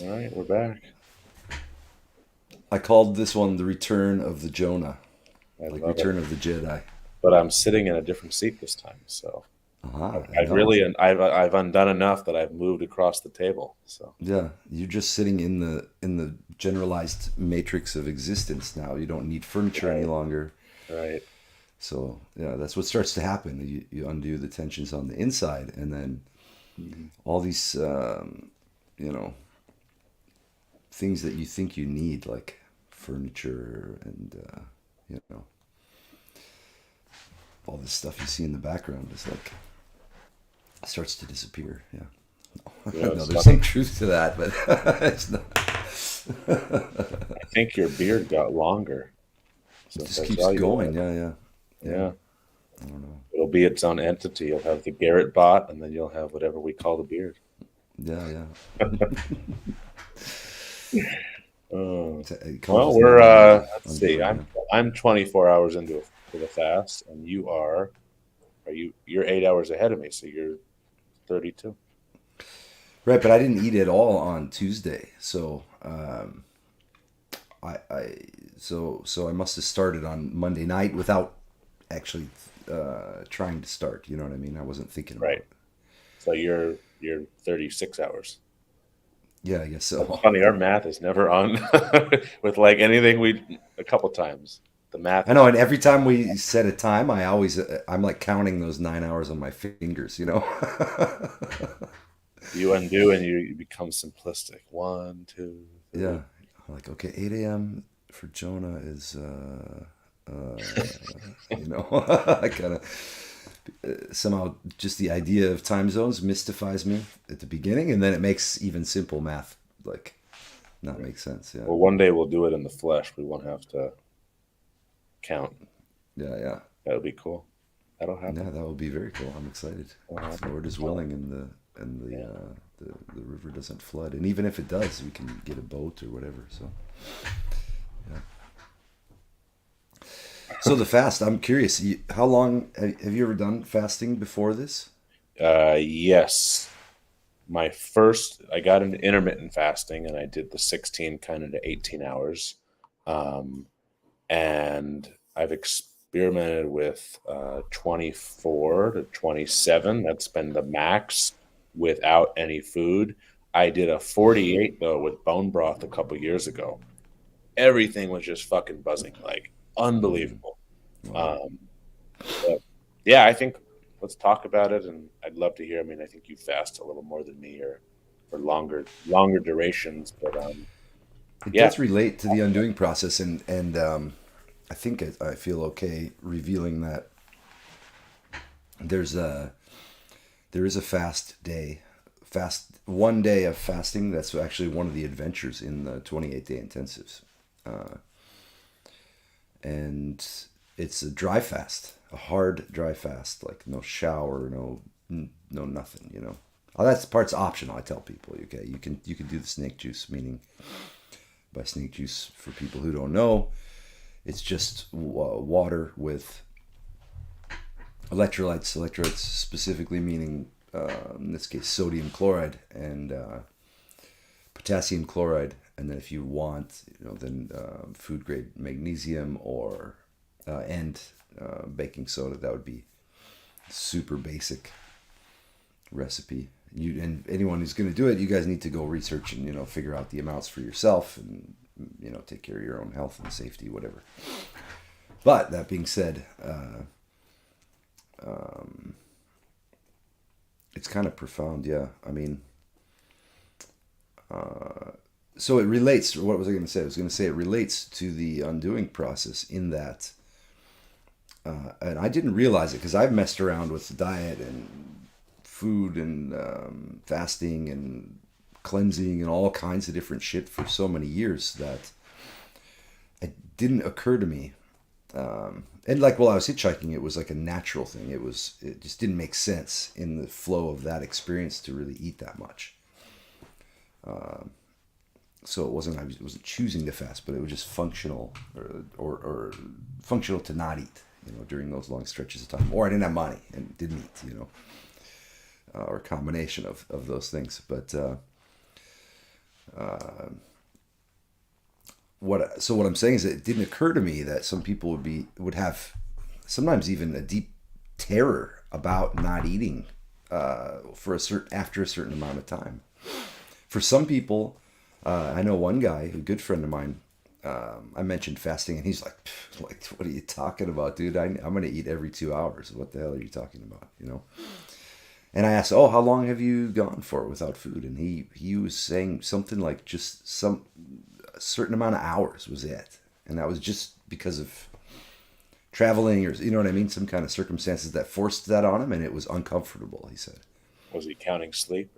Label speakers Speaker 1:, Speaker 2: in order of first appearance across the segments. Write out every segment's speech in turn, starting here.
Speaker 1: All right, we're back.
Speaker 2: I called this one the Return of the Jonah,
Speaker 1: I
Speaker 2: like
Speaker 1: love it.
Speaker 2: Return of the Jedi.
Speaker 1: But I'm sitting in a different seat this time, so
Speaker 2: I
Speaker 1: I've
Speaker 2: know.
Speaker 1: really I've undone enough that I've moved across the table. So
Speaker 2: Yeah, you're just sitting in the generalized matrix of existence now. You don't need furniture any
Speaker 1: right,
Speaker 2: longer.
Speaker 1: right.
Speaker 2: So yeah, that's what starts to happen. You undo the tensions on the inside, and then
Speaker 1: Mhm.
Speaker 2: all these you know things that you think you need, like furniture and all this stuff you see in the background, is like starts to disappear.
Speaker 1: You
Speaker 2: Yeah.
Speaker 1: know,
Speaker 2: No,
Speaker 1: it's
Speaker 2: there's
Speaker 1: funny.
Speaker 2: some truth to that, but it's not.
Speaker 1: I think your beard got longer
Speaker 2: It
Speaker 1: since
Speaker 2: just
Speaker 1: I
Speaker 2: keeps
Speaker 1: saw you
Speaker 2: going.
Speaker 1: last.
Speaker 2: Yeah.
Speaker 1: Yeah,
Speaker 2: I don't know.
Speaker 1: it'll be its own entity. You'll have the Garrett bot, and then you'll have whatever we call the beard.
Speaker 2: Yeah.
Speaker 1: Oh.
Speaker 2: It comes
Speaker 1: Well,
Speaker 2: with many
Speaker 1: let's see.
Speaker 2: undoing.
Speaker 1: I'm 24 hours into the fast, and you're 8 hours ahead of me, so you're 32.
Speaker 2: Right, but I didn't eat at all on Tuesday, so I so I must have started on Monday night without actually trying to start. You know what I mean? I wasn't thinking about
Speaker 1: Right.
Speaker 2: it.
Speaker 1: So you're 36 hours.
Speaker 2: Yeah, I guess
Speaker 1: That's
Speaker 2: so.
Speaker 1: funny. Our math is never on with like anything we a couple times. The math
Speaker 2: I know,
Speaker 1: is
Speaker 2: and every time we set a time, I'm like counting those 9 hours on my fingers.
Speaker 1: you undo and you become simplistic. One, two, three.
Speaker 2: Yeah, like okay, 8 a.m. for Jonah is I kind of somehow just the idea of time zones mystifies me at the beginning, and then it makes even simple math like not
Speaker 1: Right.
Speaker 2: make sense. Yeah,
Speaker 1: Well, one day we'll do it in the flesh. We won't have to count.
Speaker 2: yeah.
Speaker 1: That'll be cool. That'll happen.
Speaker 2: Yeah, that would be very cool. I'm excited.
Speaker 1: That'll
Speaker 2: If the
Speaker 1: happen.
Speaker 2: Lord is willing and
Speaker 1: Yeah.
Speaker 2: the river doesn't flood, and even if it does, we can get a boat or whatever. So yeah. So the fast, I'm curious. How long have you ever done fasting before this?
Speaker 1: Yes. I got into intermittent fasting and I did the 16 kind of to 18 hours. Um, and I've experimented with 24 to 27. That's been the max without any food. I did a 48 though with bone broth a couple years ago. Everything was just fucking buzzing, like
Speaker 2: Mm,
Speaker 1: unbelievable.
Speaker 2: wow.
Speaker 1: Um, but yeah, I think let's talk about it, and I'd love to hear. I mean, I think you fast a little more than me, or for longer durations. But
Speaker 2: It
Speaker 1: yeah,
Speaker 2: does relate to the undoing process, and I think I feel okay revealing that there's a there is a fast one day of fasting. That's actually one of the adventures in the 28-day intensives, and it's a dry fast, a hard dry fast, like no shower, no nothing. Oh, that's part's optional. I tell people, okay, you can do the snake juice, meaning by snake juice for people who don't know, it's just water with electrolytes. Electrolytes specifically meaning in this case sodium chloride and potassium chloride, and then if you want, then food grade magnesium or and baking soda. That would be super basic recipe. You and anyone who's going to do it, you guys need to go research and figure out the amounts for yourself and take care of your own health and safety, whatever. But that being said, it's kind of profound. Yeah, I mean, so it relates. What was I going to say? I was going to say it relates to the undoing process in that, and I didn't realize it because I've messed around with diet and food and fasting and cleansing and all kinds of different shit for so many years that it didn't occur to me. And like while I was hitchhiking, it was like a natural thing. It just didn't make sense in the flow of that experience to really eat that much. So I wasn't choosing to fast, but it was just functional or functional to not eat, during those long stretches of time. Or I didn't have money and didn't eat, or a combination of those things. But What I'm saying is that it didn't occur to me that some people would have sometimes even a deep terror about not eating for a certain after a certain amount of time. For some people, I know one guy, a good friend of mine. I mentioned fasting, and he's like, what are you talking about, dude? I'm going to eat every 2 hours. What the hell are you talking about? You know. And I asked, oh, how long have you gone for without food? And he was saying something like just some a certain amount of hours was it, and that was just because of traveling or you know what I mean, some kind of circumstances that forced that on him, and it was uncomfortable. He said,
Speaker 1: Was he counting sleep?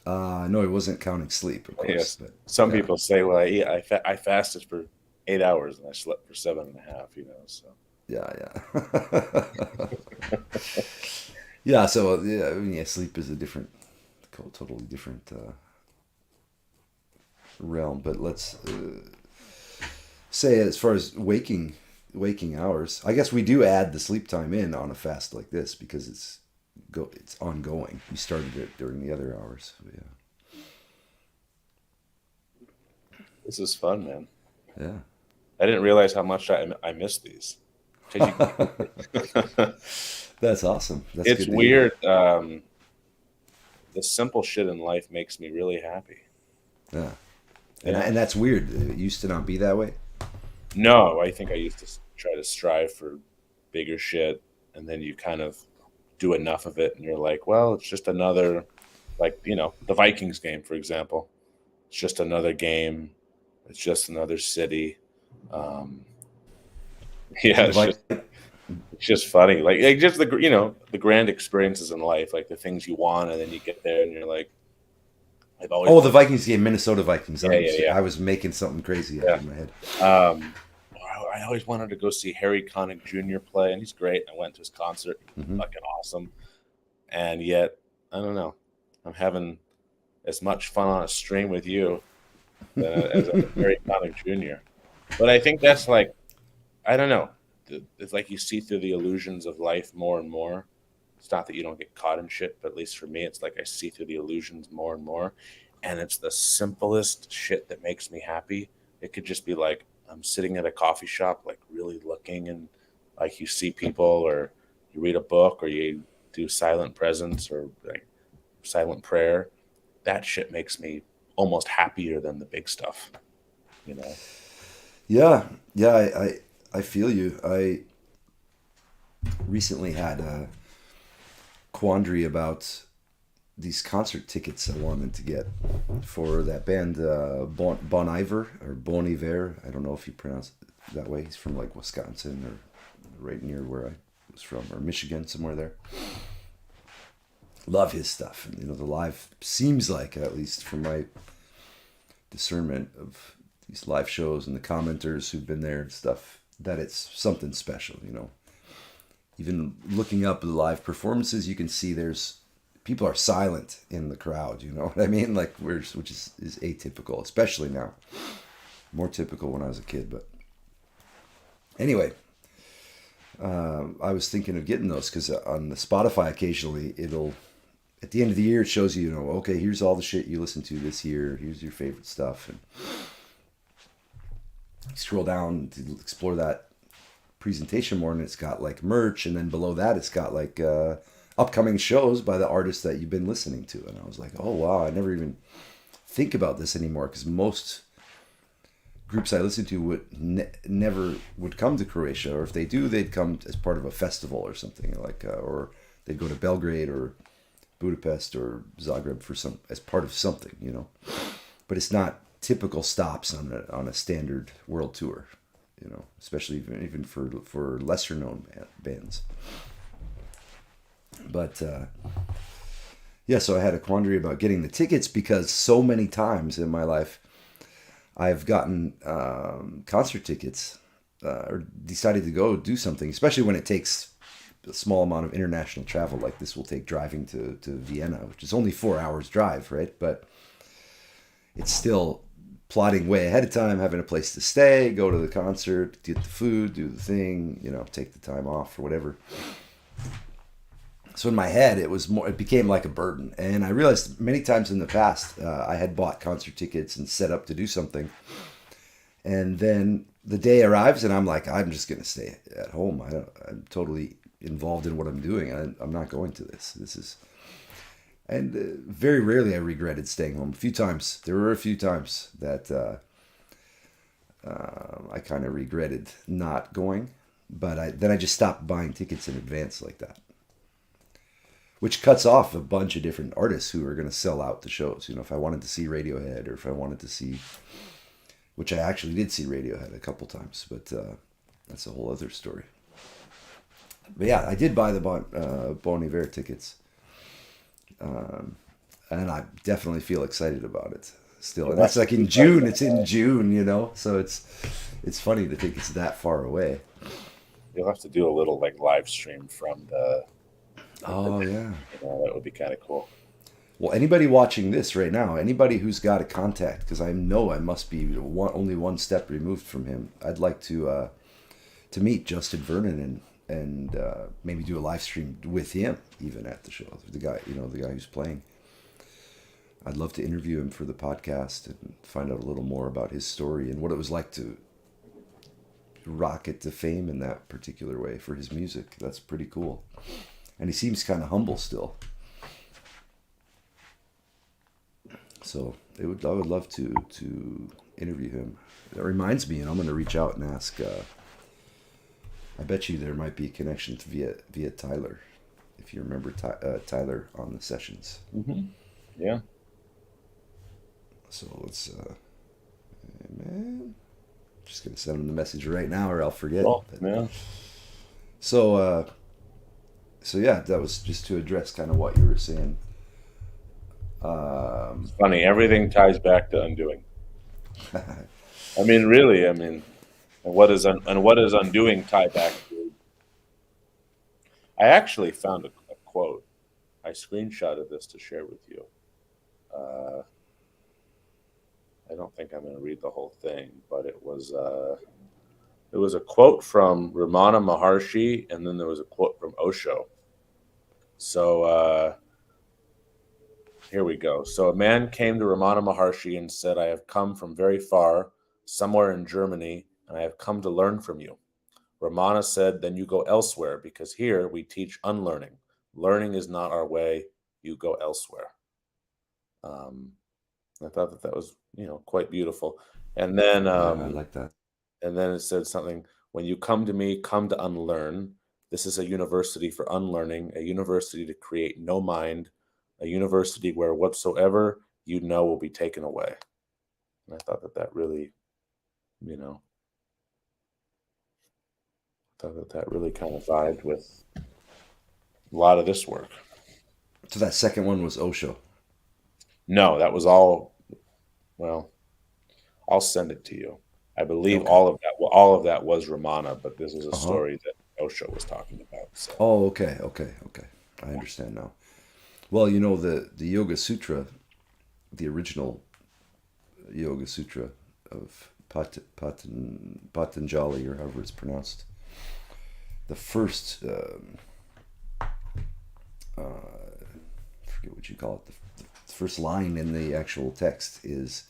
Speaker 1: Or
Speaker 2: no, he wasn't counting sleep, of course,
Speaker 1: yes,
Speaker 2: but
Speaker 1: some
Speaker 2: yeah,
Speaker 1: people say, well, I fasted for 8 hours and I slept for 7.5. You know, so
Speaker 2: yeah, yeah, yeah. So yeah, I mean, yeah, sleep is a different, totally different realm. But let's say as far as waking hours, I guess we do add the sleep time in on a fast like this because it's ongoing. We started it during the other hours. Yeah.
Speaker 1: this is fun, man.
Speaker 2: Yeah.
Speaker 1: I didn't realize how much I missed these. 'Cause
Speaker 2: That's awesome. That's
Speaker 1: it's
Speaker 2: good to hear.
Speaker 1: weird. The simple shit in life makes me really happy.
Speaker 2: Yeah.
Speaker 1: Yeah.
Speaker 2: And that's weird. It used to not be that way.
Speaker 1: No, I think I used to try to strive for bigger shit, and then you kind of do enough of it, and you're like, well, it's just another, like, the Vikings game, for example. It's just another game. It's just another city. Um, yeah,
Speaker 2: The Viking.
Speaker 1: it's just funny, like just the grand experiences in life, like the things you want, and then you get there, and you're like, I've always
Speaker 2: Oh, the
Speaker 1: wanted.
Speaker 2: Vikings game, Minnesota Vikings.
Speaker 1: Yeah, yeah,
Speaker 2: I was making something crazy up
Speaker 1: yeah,
Speaker 2: in my head.
Speaker 1: yeah. I always wanted to go see Harry Connick Jr. play, and he's great. I went to his concert,
Speaker 2: Hmm.
Speaker 1: fucking awesome. And yet, I don't know, I'm having as much fun on a stream with you as a Harry Connick Jr. But I think that's like, I don't know. It's like you see through the illusions of life more and more. It's not that you don't get caught in shit, but at least for me, it's like I see through the illusions more and more. And it's the simplest shit that makes me happy. It could just be like I'm sitting at a coffee shop, like really looking, and like you see people, or you read a book, or you do silent presence, or like silent prayer. That shit makes me almost happier than the big stuff, you know?
Speaker 2: Yeah, yeah. I feel you. I recently had a quandary about these concert tickets I wanted to get for that band Bon Iver or Bon Iver. I don't know if you pronounce it that way. He's from like Wisconsin or right near where I was from, or Michigan, somewhere there. Love his stuff, and the live seems like, at least from my discernment of these live shows and the commenters who've been there and stuff, that it's something special. Even looking up the live performances, you can see there's people are silent in the crowd. You know what I mean? Like which is atypical, especially now. More typical when I was a kid, but anyway, I was thinking of getting those because on the Spotify occasionally it'll at the end of the year it shows you, okay, here's all the shit you listened to this year. Here's your favorite stuff, and you scroll down to explore that presentation more, and it's got like merch, and then below that it's got like upcoming shows by the artists that you've been listening to. And I was like, oh wow, I never even think about this anymore, because most groups I listen to would never would come to Croatia, or if they do, they'd come as part of a festival or something, like or they'd go to Belgrade or Budapest or Zagreb for some as part of something. But it's not typical stops on a standard world tour, especially even for lesser known bands. But yeah, so I had a quandary about getting the tickets, because so many times in my life I've gotten concert tickets or decided to go do something, especially when it takes a small amount of international travel, like this will take driving to Vienna, which is only 4 hours drive, right? But it's still plotting way ahead of time, having a place to stay, go to the concert, get the food, do the thing, take the time off or whatever. So in my head, it became like a burden. And I realized many times in the past, I had bought concert tickets and set up to do something. And then the day arrives and I'm like, I'm just going to stay at home. I'm totally involved in what I'm doing. I'm not going to this. And very rarely I regretted staying home. A few times, there were a few times that I kind of regretted not going. But then I just stopped buying tickets in advance like that, which cuts off a bunch of different artists who are going to sell out the shows. If I wanted to see Radiohead, or if I wanted to see, which I actually did see Radiohead a couple times, but that's a whole other story. But yeah, I did buy the Bon Iver tickets, and I definitely feel excited about it still.
Speaker 1: You'll
Speaker 2: And
Speaker 1: have
Speaker 2: that's
Speaker 1: to
Speaker 2: like in
Speaker 1: do that.
Speaker 2: June. It's in June. So it's funny to think it's that far away.
Speaker 1: You'll have to do a little like live stream from the
Speaker 2: Oh yeah.
Speaker 1: that would be kind of cool.
Speaker 2: Well, anybody watching this right now, anybody who's got a contact, because I know I must be only one step removed from him. I'd like to meet Justin Vernon and maybe do a live stream with him, even at the show. The guy who's playing. I'd love to interview him for the podcast and find out a little more about his story and what it was like to rocket to fame in that particular way for his music. That's pretty cool. And he seems kind of humble still. So I would love to interview him. That reminds me, and I'm going to reach out and ask. I bet you there might be a connection via Tyler, if you remember Tyler on the sessions.
Speaker 1: Yeah.
Speaker 2: So let's. Man, just gonna send him the message right now, or I'll forget.
Speaker 1: Well, yeah.
Speaker 2: So so yeah, that was just to address kind of what you were saying.
Speaker 1: It's funny. Everything ties back to undoing. I mean, really. I mean, and what is undoing tie back to? I actually found a quote. I screenshotted this to share with you. Uh, I don't think I'm going to read the whole thing, but it was a quote from Ramana Maharshi, and then there was a quote from Osho. So here we go. So a man came to Ramana Maharshi and said, "I have come from very far, somewhere in Germany, and I have come to learn from you." Ramana said, "Then you go elsewhere, because here we teach unlearning. Learning is not our way. You go elsewhere." Um, I thought that was, quite beautiful. And then,
Speaker 2: Yeah, I like that.
Speaker 1: it said something, "When you come to me, come to unlearn. This is a university for unlearning, a university to create no mind, a university where whatsoever you know will be taken away." And I thought that really, you know, that really kind of vibed with a lot of this work.
Speaker 2: So that second one was Osho.
Speaker 1: No, that was all. Well, I'll send it to you. I believe
Speaker 2: Okay.
Speaker 1: all of that was Ramana, but this is a
Speaker 2: Uh huh.
Speaker 1: story that Osho was talking about. So,
Speaker 2: Oh, okay, okay, okay. I understand now. Well, the Yoga Sutra, the original Yoga Sutra of Patanjali, or however it's pronounced. The first, I forget what you call it. The first line in the actual text is,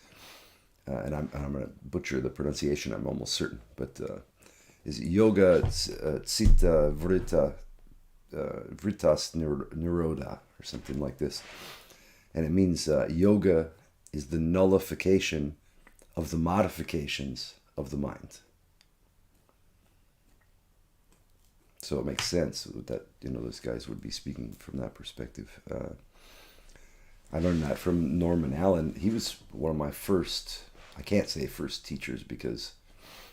Speaker 2: and I'm going to butcher the pronunciation. I'm almost certain, but is yoga citta vritas niroda, or something like this, and it means yoga is the nullification of the modifications of the mind. So it makes sense that those guys would be speaking from that perspective. I learned that from Norman Allen. He was one of my first. I can't say first teachers, because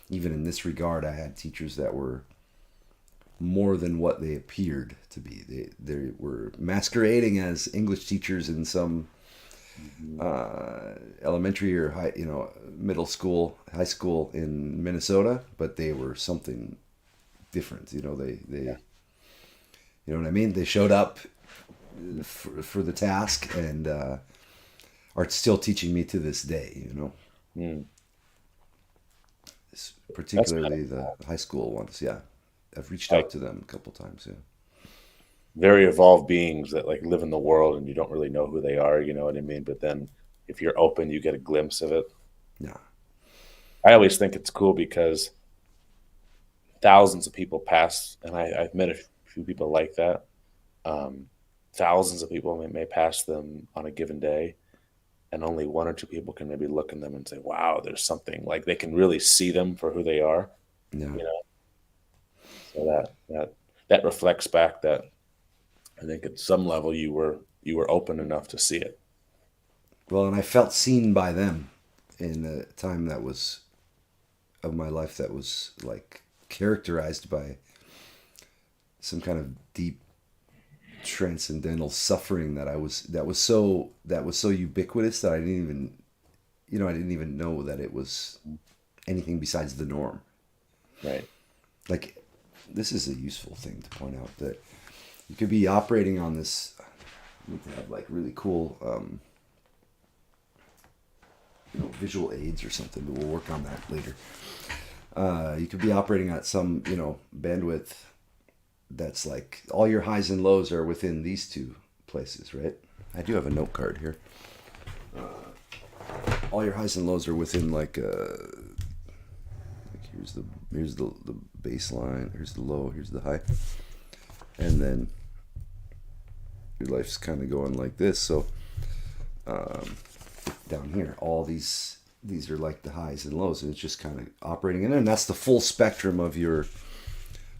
Speaker 2: even in this regard, I had teachers that were more than what they appeared to be. They were masquerading as English teachers in some
Speaker 1: mhm.
Speaker 2: elementary or middle school, high school in Minnesota, but they were something different.
Speaker 1: Yeah,
Speaker 2: You know what I mean? They showed up for the task, and are still teaching me to this day.
Speaker 1: mm, that's kind of
Speaker 2: Particularly the
Speaker 1: cool.
Speaker 2: high school ones. Yeah, I've reached
Speaker 1: I
Speaker 2: out to them a couple times. Yeah.
Speaker 1: very evolved beings that like live in the world and you don't really know who they are, you know what I mean? But then if you're open, you get a glimpse of it.
Speaker 2: Yeah.
Speaker 1: I always think it's cool because thousands of people pass, and I've met a few people like that. Um, Thousands of people may pass them on a given day, and only one or two people can maybe look in them and say, "Wow, there's something." Like they can really see them for who they are,
Speaker 2: Yeah.
Speaker 1: you know. So that reflects back that I think at some level you were open enough to see it.
Speaker 2: Well, and I felt seen by them in a time that was of my life that was like characterized by some kind of deep transcendental suffering that was so ubiquitous that I didn't even I didn't even know that it was anything besides the norm.
Speaker 1: Right.
Speaker 2: Like this is a useful thing to point out that you could be operating on this. We need to have like really cool visual aids or something, but we'll work on that later. You could be operating at some bandwidth that's like all your highs and lows are within these two places, right? I do have a note card here. All your highs and lows are within like here's the baseline, here's the low, here's the high, and then your life's kind of going like this. So down here, all these are like the highs and lows, and it's just kind of operating in there, and that's the full spectrum of your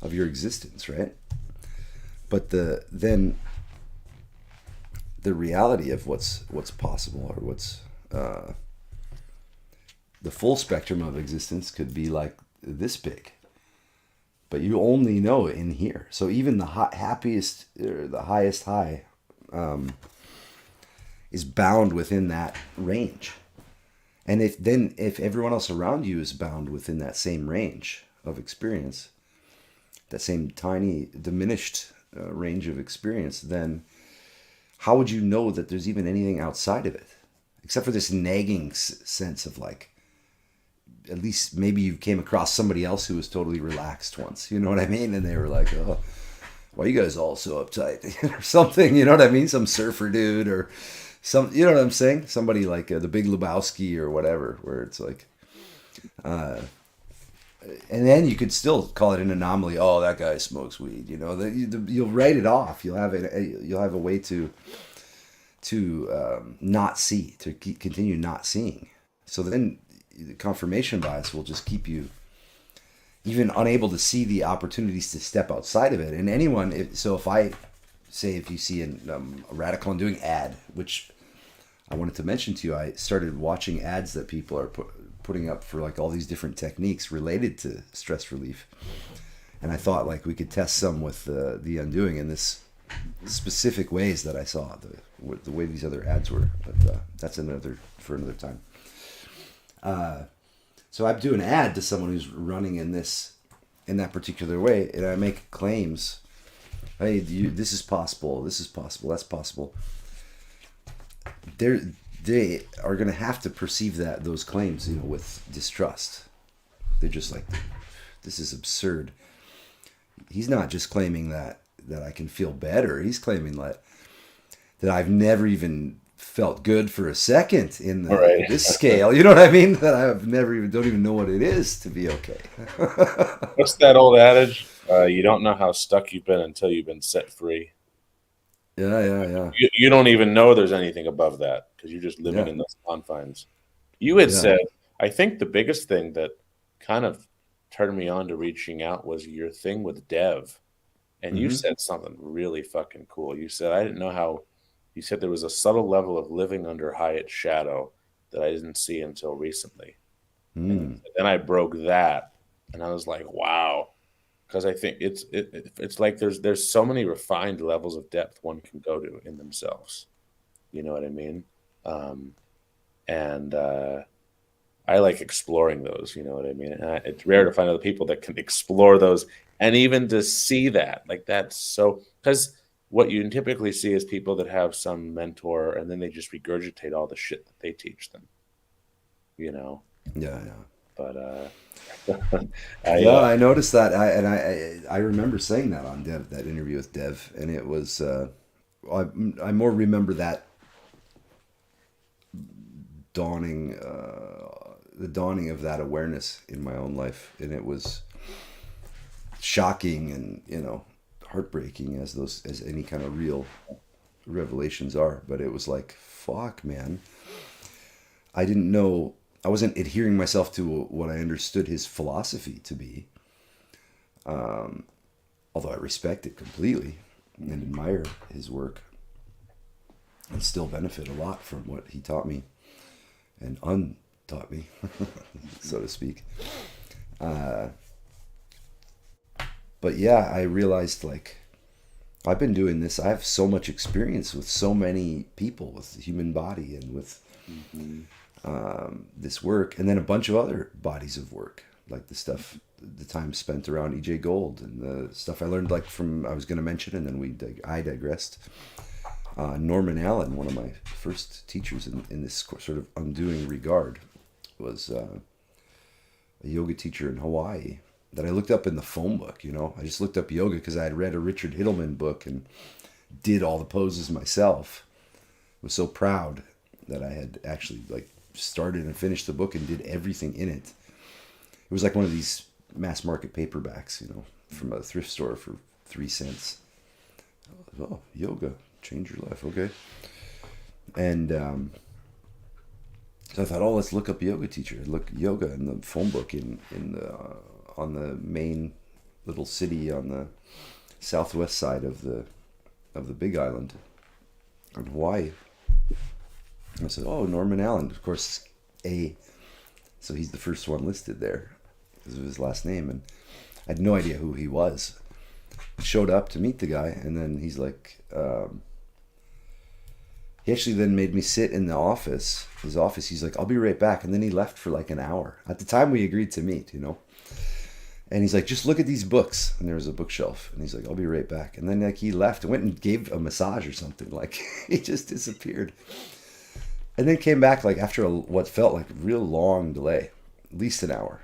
Speaker 2: existence, right? But then the reality of what's possible or what's the full spectrum of existence could be like this big, but you only know it in here. So even the happiest or the highest high is bound within that range. And if everyone else around you is bound within that same range of experience, that same tiny diminished range of experience, then how would you know that there's even anything outside of it, except for this nagging sense of like, at least maybe you came across somebody else who was totally relaxed once, you know what I mean? And they were like, oh, why are you guys all so uptight or something, you know what I mean? Some surfer dude or some, you know what I'm saying? Somebody like the Big Lebowski or whatever, where it's like, and then you could still call it an anomaly. Oh, that guy smokes weed. You know, you'll write it off. You'll have a way to not see, to continue not seeing. So then the confirmation bias will just keep you even unable to see the opportunities to step outside of it. And anyone, if I say if you see a radical undoing ad, which I wanted to mention to you, I started watching ads that people are putting up for like all these different techniques related to stress relief, and I thought like we could test some with the undoing in this specific ways that I saw the way these other ads were, but that's another time. So I do an ad to someone who's running in that particular way, and I make claims. Hey, this is possible. This is possible. That's possible. They are going to have to perceive those claims, with distrust. They're just like, this is absurd. He's not just claiming that I can feel better. He's claiming that I've never even felt good for a second in
Speaker 1: Right.
Speaker 2: this scale. You know what I mean? That I've don't even know what it is to be okay.
Speaker 1: What's that old adage? You don't know how stuck you've been until you've been set free.
Speaker 2: Yeah, yeah, yeah,
Speaker 1: You don't even know there's anything above that because you're just living
Speaker 2: yeah,
Speaker 1: in those confines. You had
Speaker 2: yeah.
Speaker 1: said, I think the biggest thing that kind of turned me on to reaching out was your thing with Dev. And you
Speaker 2: Mm-hmm.
Speaker 1: said something really fucking cool. You said, I didn't know how, you said there was a subtle level of living under Hyatt's shadow that I didn't see until recently. And
Speaker 2: Mm.
Speaker 1: then I broke that and I was like, wow. Because I think it's like there's so many refined levels of depth one can go to in themselves. You know what I mean? Um, and I like exploring those. You know what I mean? And it's rare to find other people that can explore those, and even to see that, like that's so. Because what you typically see is people that have some mentor, and then they just regurgitate all the shit that they teach them. You know,
Speaker 2: Yeah, yeah.
Speaker 1: But I
Speaker 2: Yeah, I noticed that. I remember saying that on Dev, that interview with Dev, and it was I, I more remember that dawning, the dawning of that awareness in my own life, and it was shocking and heartbreaking as any kind of real revelations are. But it was like, fuck, man, I didn't know. I wasn't adhering myself to what I understood his philosophy to be, although I respect it completely and admire his work and still benefit a lot from what he taught me and untaught me, so to speak. But yeah, I realized like I've been doing this. I have so much experience with so many people, with the human body, and with
Speaker 1: Mhm.
Speaker 2: this work, and then a bunch of other bodies of work, like the stuff, the time spent around EJ Gold, and the stuff I learned, like from I was going to mention, and then I digressed. Norman Allen, one of my first teachers in this sort of undoing regard, was a yoga teacher in Hawaii that I looked up in the phone book. I just looked up yoga because I had read a Richard Hittleman book and did all the poses myself. I was so proud that I had actually like started and finished the book and did everything in it. It was like one of these mass market paperbacks, from a thrift store for 3 cents. Oh, yoga, change your life, okay. And so I thought, oh, let's look up yoga teacher. I look yoga in the phone book in the on the main little city on the southwest side of the Big Island in Hawaii. And I said, oh, Norman Allen, of course, A. So he's the first one listed there because of his last name, and I had no idea who he was. I showed up to meet the guy, and then he's like, he actually then made me sit in the office, his office. He's like, I'll be right back. And then he left for like an hour. At the time we agreed to meet. And he's like, just look at these books. And there was a bookshelf. And he's like, I'll be right back. And then like he left and went and gave a massage or something. Like he just disappeared. And then came back like after what felt like a real long delay, at least an hour.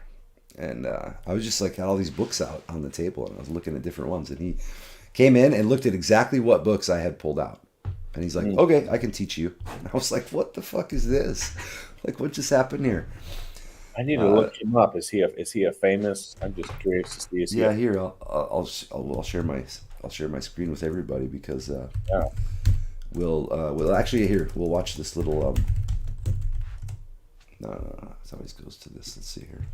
Speaker 2: And I was just like, had all these books out on the table and I was looking at different ones. And he came in and looked at exactly what books I had pulled out. And he's like,
Speaker 1: Mm.
Speaker 2: okay, I can teach you. And I was like, what the fuck is this? Like, what just happened here?
Speaker 1: I need to
Speaker 2: Uh,
Speaker 1: look him up. Is he a famous? I'm just curious to see. Is he a
Speaker 2: yeah, here I'll share my screen with everybody because
Speaker 1: yeah.
Speaker 2: we'll actually here we'll watch this little no, it always goes to this. Let's see here.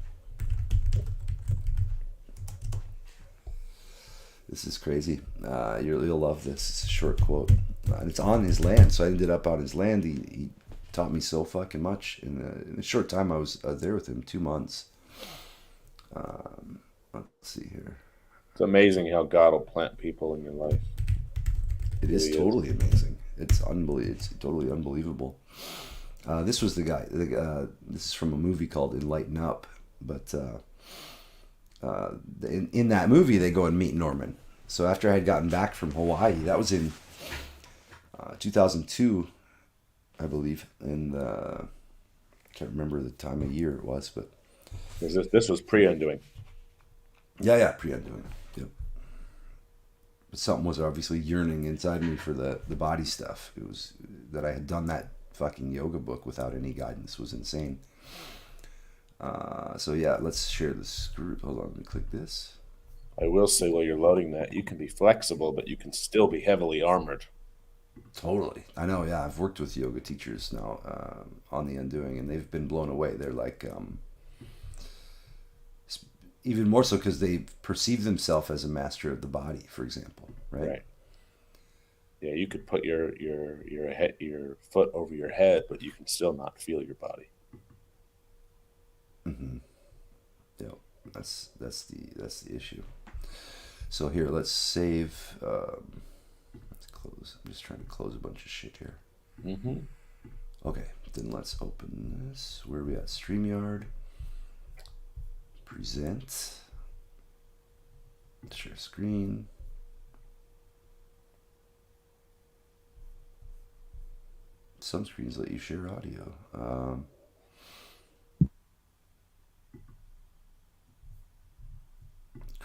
Speaker 2: This is crazy. You'll love this. It's a short quote, and it's on his land. So I ended up on his land. He taught me so fucking much in a short time. I was there with him 2 months. Let's see here.
Speaker 1: It's amazing how God will plant people in your life.
Speaker 2: It
Speaker 1: It
Speaker 2: is
Speaker 1: really is.
Speaker 2: totally amazing. It's unbelievable. It's totally unbelievable. This was the guy. This is from a movie called Enlighten Up. But in that movie, they go and meet Norman. So after I had gotten back from Hawaii, that was in 2002, I believe. And I can't remember the time of year it was, but
Speaker 1: 'Cause this was pre-undoing.
Speaker 2: yeah, pre-undoing. Yep. But something was obviously yearning inside me for the body stuff. It was that I had done that fucking yoga book without any guidance was insane. So yeah, let's share the screw. Hold on, let me click this.
Speaker 1: I will say while you're loading that, you can be flexible, but you can still be heavily armored.
Speaker 2: Totally. I know, yeah. I've worked with yoga teachers now on the undoing, and they've been blown away. They're like, even more so because they perceive themselves as a master of the body, for example, right?
Speaker 1: Right. Yeah, you could put your foot over your head, but you can still not feel your body.
Speaker 2: Mm-hmm. Yeah, that's the issue. So here, let's save. Let's close. I'm just trying to close a bunch of shit here.
Speaker 1: Hmm.
Speaker 2: Okay, then let's open this. Where are we at? StreamYard. Present. Share screen. Some screens let you share audio.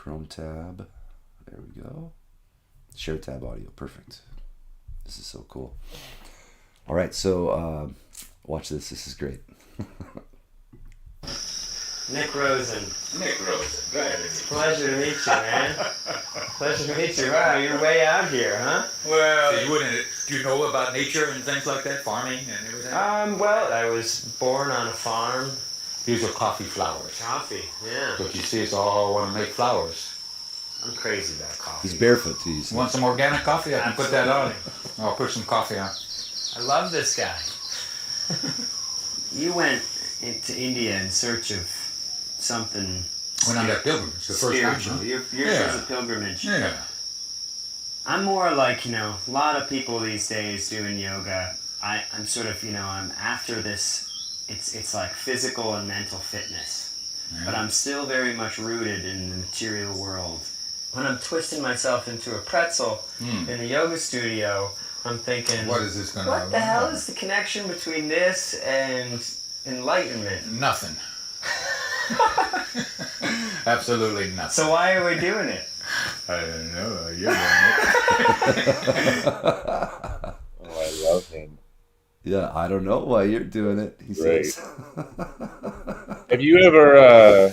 Speaker 2: Chrome tab. There we go. Share tab audio. Perfect. This is so cool. All right, so watch this. This is great.
Speaker 3: Nick Rosen.
Speaker 4: Nick Rosen. Go ahead.
Speaker 3: Pleasure to meet you, man. Pleasure to meet you. Wow, you're way out here, huh?
Speaker 4: Well, you wouldn't. Do you know about nature and things like that, farming and everything?
Speaker 3: Well, I was born on a farm.
Speaker 4: These are coffee flowers.
Speaker 3: Coffee, yeah.
Speaker 4: But you see, it's all want to make flowers.
Speaker 3: I'm crazy about coffee.
Speaker 2: He's barefoot too. You see.
Speaker 4: Want some organic coffee? I can put that on.
Speaker 3: Absolutely.
Speaker 4: I'll put some coffee on.
Speaker 3: I love this guy. You went into India in search of something
Speaker 4: Went on that pilgrimage the first time.
Speaker 3: spiritual. Yours
Speaker 4: Yeah.
Speaker 3: was a pilgrimage.
Speaker 4: Yeah.
Speaker 3: I'm more like, a lot of people these days doing yoga. I'm sort of, I'm after this. It's like physical and mental fitness.
Speaker 4: Yeah.
Speaker 3: But I'm still very much rooted in the material world. When I'm twisting myself into a pretzel in the yoga studio, I'm thinking,
Speaker 4: What is this going to
Speaker 3: what the hell is the connection between this and enlightenment?
Speaker 4: Nothing. Absolutely nothing.
Speaker 3: So why are we doing it?
Speaker 4: I don't know. You're doing it.
Speaker 1: Oh, I love him.
Speaker 2: Yeah, I don't know why you're doing it. He
Speaker 1: Great.
Speaker 2: says.
Speaker 1: Have you ever?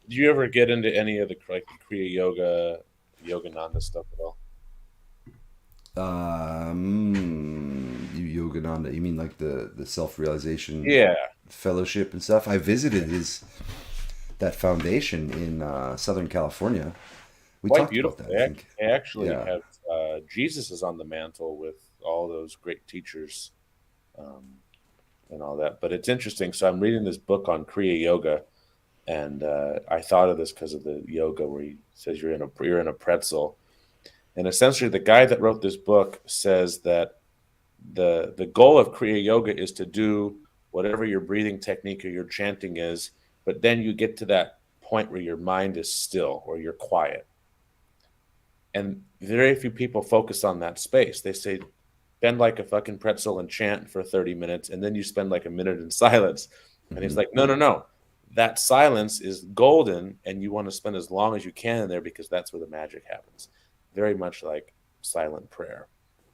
Speaker 1: Did you ever get into any of the like the Kriya Yoga, Yogananda stuff at all?
Speaker 2: Yogananda. You mean like the self-realization
Speaker 1: Yeah.
Speaker 2: fellowship and stuff? I visited that foundation in Southern California. We
Speaker 1: Quite
Speaker 2: talked
Speaker 1: beautiful.
Speaker 2: about that, I think.
Speaker 1: They actually
Speaker 2: Yeah.
Speaker 1: have Jesus is on the mantle with all those great teachers and all that. But it's interesting. So I'm reading this book on Kriya Yoga, and I thought of this because of the yoga where he says you're in a pretzel, and essentially the guy that wrote this book says that the goal of Kriya Yoga is to do whatever your breathing technique or your chanting is, but then you get to that point where your mind is still or you're quiet. And very few people focus on that space. They say, bend like a fucking pretzel and chant for 30 minutes, and then you spend like a minute in silence. And he's like, no, no, no. That silence is golden, and you want to spend as long as you can in there because that's where the magic happens. Very much like silent prayer.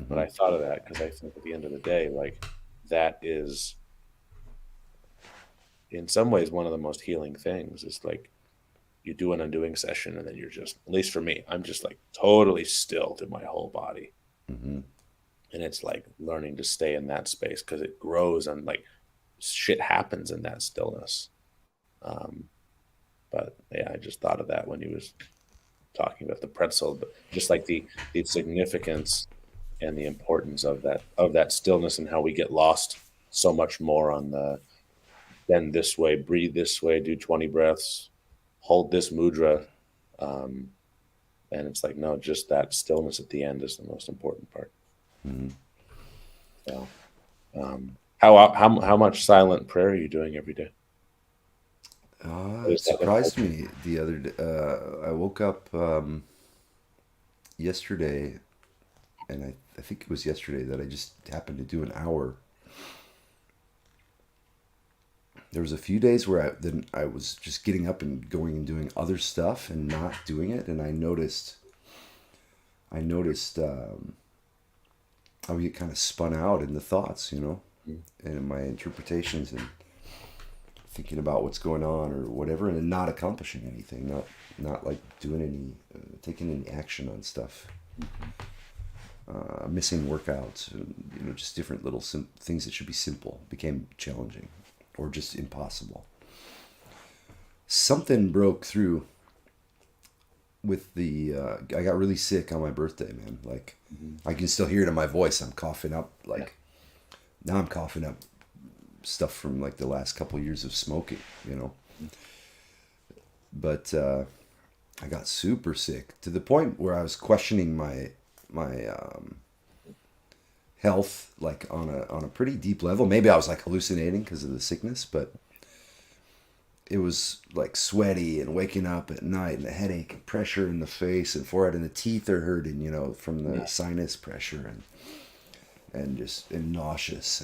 Speaker 1: But I thought of that because I think at the end of the day, like, that is, in some ways, one of the most healing things. Is like, you do an undoing session, and then you're just, at least for me, I'm just like totally still to my whole body.
Speaker 2: Mm-hmm.
Speaker 1: And it's like learning to stay in that space because it grows and like shit happens in that stillness. But yeah, I just thought of that when he was talking about the pretzel, but just like the significance and the importance of that stillness and how we get lost so much more on the bend this way, breathe this way, do 20 breaths, hold this mudra. And it's like, no, just that stillness at the end is the most important part.
Speaker 2: Mm-hmm.
Speaker 1: So, how much silent prayer are you doing every day?
Speaker 2: It surprised me the other day. I woke up yesterday, and I think it was yesterday that I just happened to do an hour. There was a few days where I was just getting up and going and doing other stuff and not doing it, and I noticed how we get kind of spun out in the thoughts, and in my interpretations and thinking about what's going on or whatever, and not accomplishing anything, not like doing any, taking any action on stuff, missing workouts, just different little things that should be simple became challenging or just impossible. Something broke through with I got really sick on my birthday, man. Like, I can still hear it in my voice. I'm coughing up, like, now I'm coughing up stuff from like the last couple of years of smoking, But I got super sick to the point where I was questioning my health, like on a pretty deep level. Maybe I was like hallucinating because of the sickness, but it was like sweaty and waking up at night and a headache and pressure in the face and forehead, and the teeth are hurting, from the sinus pressure and nauseous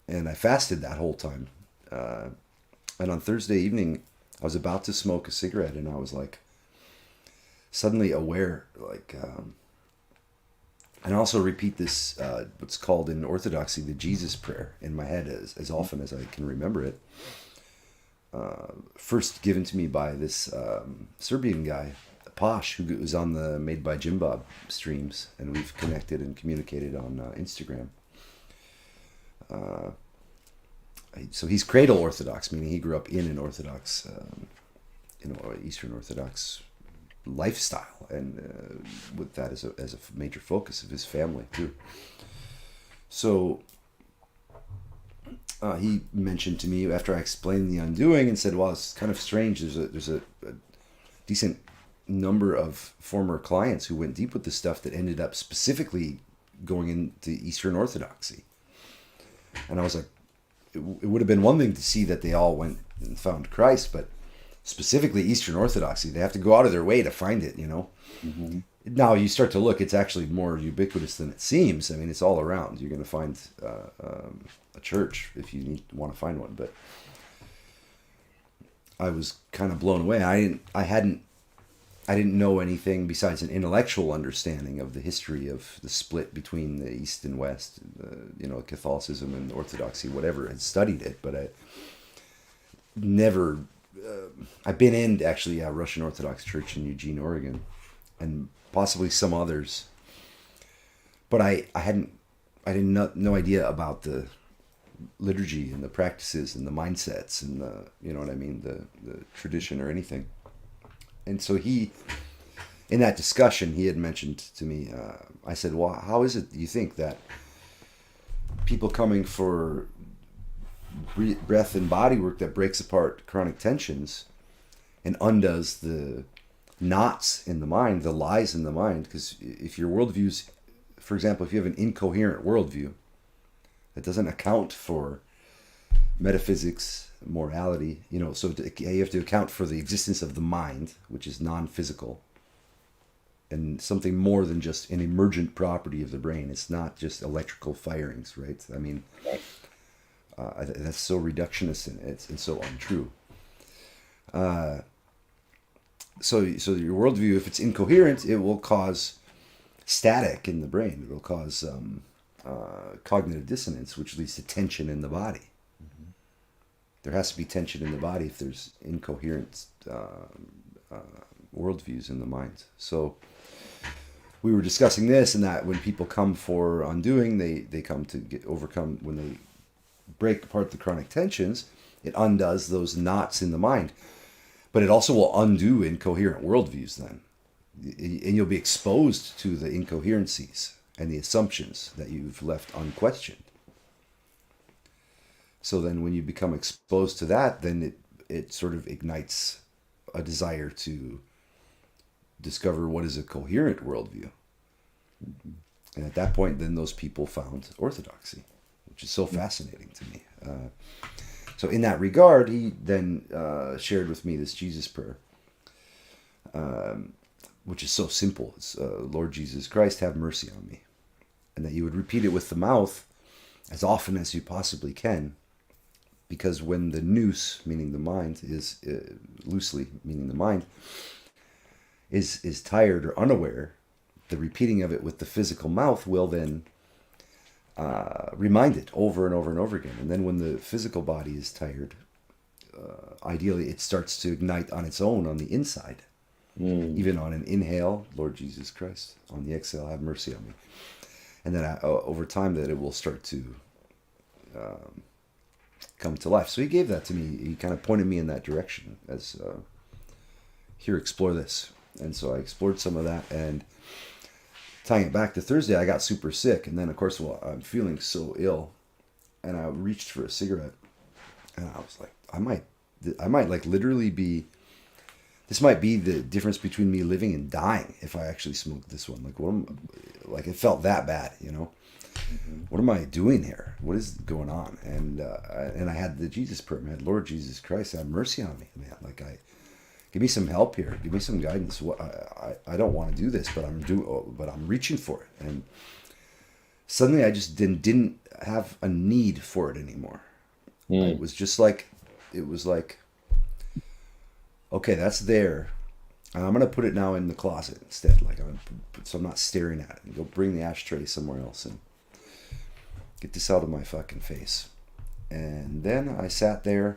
Speaker 2: and I fasted that whole time. And on Thursday evening, I was about to smoke a cigarette, and I was like, suddenly aware, like, and also repeat this, what's called in Orthodoxy the Jesus prayer in my head as often as I can remember it. First given to me by this Serbian guy, Posh, who was on the Made by Jim Bob streams, and we've connected and communicated on Instagram. So he's cradle Orthodox, meaning he grew up in an Orthodox, Eastern Orthodox lifestyle, and with that as a major focus of his family too. So he mentioned to me after I explained the undoing and said, "Well, it's kind of strange. There's a decent number of former clients who went deep with this stuff that ended up specifically going into Eastern Orthodoxy." And I was like, it would have been one thing to see that they all went and found Christ, but specifically Eastern Orthodoxy, they have to go out of their way to find it,
Speaker 1: Mm-hmm.
Speaker 2: Now you start to look, it's actually more ubiquitous than it seems. I mean, it's all around. You're going to find a church if you want to find one. But I was kind of blown away. I didn't know anything besides an intellectual understanding of the history of the split between the East and West, Catholicism and Orthodoxy, whatever. I studied it, but I never. I've been in actually a Russian Orthodox Church in Eugene, Oregon, and possibly some others, but I didn't no idea about the liturgy and the practices and the mindsets and the the tradition or anything. And so in that discussion, he had mentioned to me, I said, well, how is it you think that people coming for breath and body work that breaks apart chronic tensions and undoes the knots in the mind, the lies in the mind? Because if your worldview's, for example, if you have an incoherent worldview that doesn't account for metaphysics, morality, so you have to account for the existence of the mind, which is non-physical, and something more than just an emergent property of the brain. It's not just electrical firings, right? I mean, that's so reductionist and so untrue. So your worldview, if it's incoherent, it will cause static in the brain. It will cause cognitive dissonance, which leads to tension in the body. Mm-hmm. There has to be tension in the body if there's incoherent worldviews in the mind. So we were discussing this, and that when people come for undoing, they come to overcome, when they break apart the chronic tensions, it undoes those knots in the mind. But it also will undo incoherent worldviews then. And you'll be exposed to the incoherencies and the assumptions that you've left unquestioned. So then when you become exposed to that, then it sort of ignites a desire to discover what is a coherent worldview. And at that point, then those people found orthodoxy, which is so fascinating to me. So in that regard, he then shared with me this Jesus prayer, which is so simple. It's, Lord Jesus Christ, have mercy on me. And that you would repeat it with the mouth as often as you possibly can, because when the nous, meaning the mind, is loosely, meaning the mind, is tired or unaware, the repeating of it with the physical mouth will then remind it over and over and over again. And then when the physical body is tired, ideally it starts to ignite on its own on the inside. Even on an inhale, Lord Jesus Christ. On the exhale, have mercy on me. And then over time that it will start to come to life. So he gave that to me. He kind of pointed me in that direction as, here, explore this. And so I explored some of that, and tying it back to Thursday, I got super sick. And then, of course, I'm feeling so ill, and I reached for a cigarette, and I was like, I might like literally be, this might be the difference between me living and dying if I actually smoked this one. Like it felt that bad, Mm-hmm. What am I doing here? What is going on? And I had the Jesus prayer. I had, Lord Jesus Christ, have mercy on me, man. Give me some help here. Give me some guidance. I don't want to do this, but I'm reaching for it. And suddenly I just didn't have a need for it anymore. It was just like, okay, that's there. And I'm gonna put it now in the closet instead. Like so I'm not staring at it. And go bring the ashtray somewhere else and get this out of my fucking face. And then I sat there,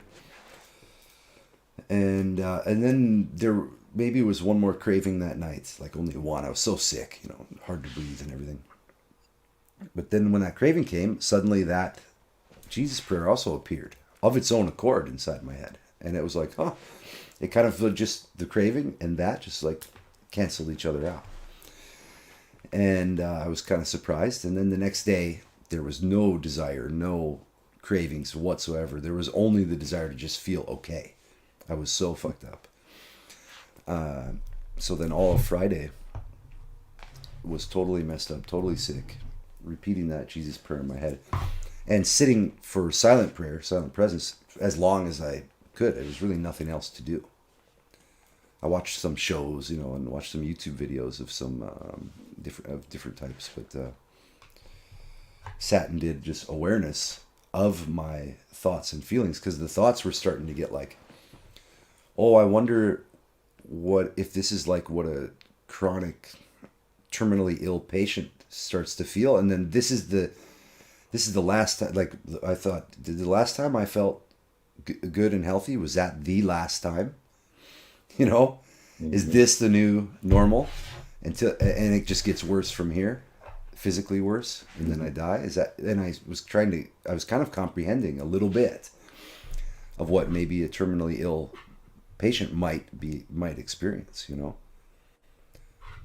Speaker 2: and then there maybe was one more craving that night, like only one. I was so sick, hard to breathe and everything. But then when that craving came, suddenly that Jesus prayer also appeared of its own accord inside my head, and it was like, huh. It kind of just the craving and that just like canceled each other out. And I was kind of surprised. And then the next day, there was no desire, no cravings whatsoever. There was only the desire to just feel okay. I was so fucked up. So then all of Friday was totally messed up, totally sick, repeating that Jesus prayer in my head and sitting for silent prayer, silent presence, as long as I could. There was really nothing else to do. I watched some shows, and watched some YouTube videos of some different types, but sat and did just awareness of my thoughts and feelings, because the thoughts were starting to get like, oh, I wonder what if this is like what a chronic, terminally ill patient starts to feel, and then this is the last time. Like I thought, the last time I felt good and healthy, was that the last time? Is this the new normal? And it just gets worse from here, physically worse, and then I die. Is that? And I was kind of comprehending a little bit of what maybe a terminally ill patient might experience.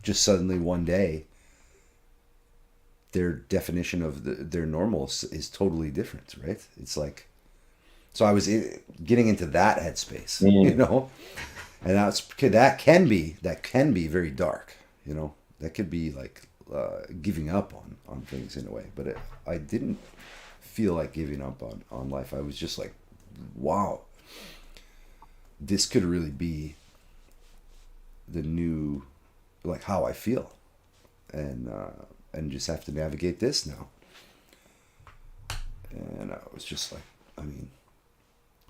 Speaker 2: Just suddenly one day, their definition of their normal is totally different, right? It's like, so I was getting into that headspace, and that can be very dark, that could be like giving up on things in a way. But I didn't feel like giving up on life. I was just like, wow, this could really be the new, like, how I feel, and just have to navigate this now. And I was just like,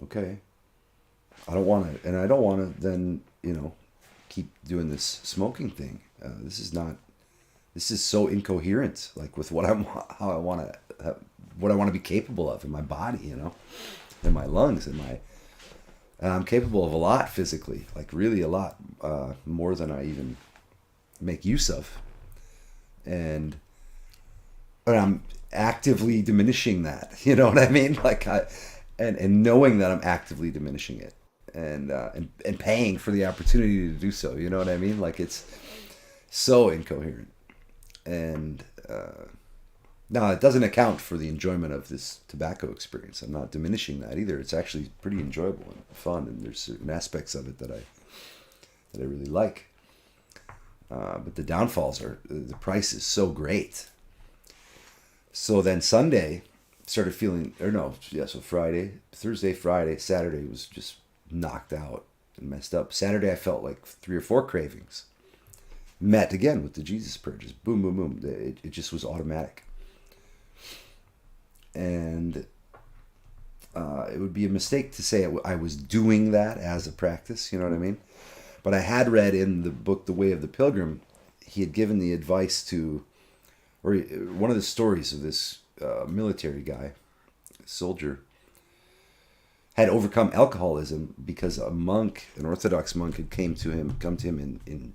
Speaker 2: okay, I don't want to, and I don't want to then, keep doing this smoking thing. This is so incoherent, like with what how I want to, what I want to be capable of in my body, in my lungs, and I'm capable of a lot physically, like really a lot, more than I even make use of. And I'm actively diminishing that, you know what I mean? Like and knowing that I'm actively diminishing it, and paying for the opportunity to do so, you know what I mean? Like it's so incoherent. And now it doesn't account for the enjoyment of this tobacco experience. I'm not diminishing that either. It's actually pretty enjoyable and fun, and there's certain aspects of it that I really like. But the downfalls are, the price is so great. So then Sunday started feeling, so Thursday, Friday, Saturday was just knocked out and messed up. Saturday I felt like 3 or 4 cravings. Met again with the Jesus prayer, just boom, boom, boom. It just was automatic. And it would be a mistake to say I was doing that as a practice, you know what I mean? But I had read in the book, The Way of the Pilgrim, he had given the advice to, or one of the stories of this military guy, soldier, had overcome alcoholism because a monk, an Orthodox monk, had come to him in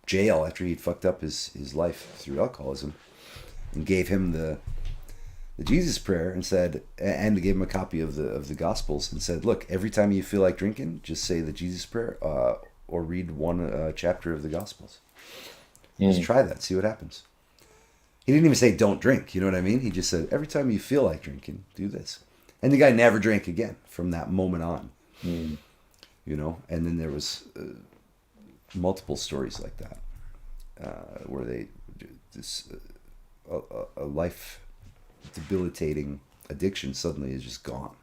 Speaker 2: jail after he'd fucked up his life through alcoholism, and gave him the Jesus prayer and said, and gave him a copy of the Gospels and said, look, every time you feel like drinking, just say the Jesus prayer, or read one chapter of the Gospels. Just try that, see what happens. He didn't even say don't drink, you know what I mean? He just said, every time you feel like drinking, do this. And the guy never drank again from that moment on. And then there was multiple stories like that, where a life debilitating addiction suddenly is just gone.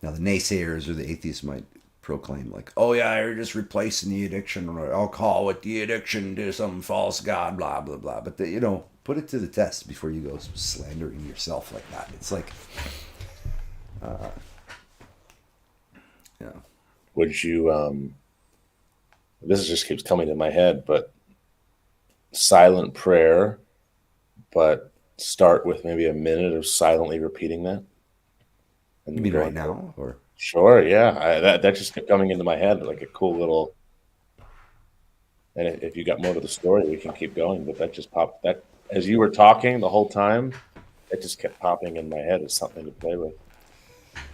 Speaker 2: Now the naysayers or the atheists might proclaim like, oh yeah, you're just replacing the addiction or alcohol with the addiction to some false god, blah blah blah. But put it to the test before you go slandering yourself like that. It's like,
Speaker 1: Would you this just keeps coming to my head, but silent prayer, but start with maybe a minute of silently repeating that and
Speaker 2: You
Speaker 1: then
Speaker 2: mean
Speaker 1: go
Speaker 2: right
Speaker 1: on.
Speaker 2: now, or
Speaker 1: Sure, yeah. That just kept coming into my head like a cool little. And if you got more to the story, we can keep going. But that just popped. That as you were talking the whole time, it just kept popping in my head as something to play with.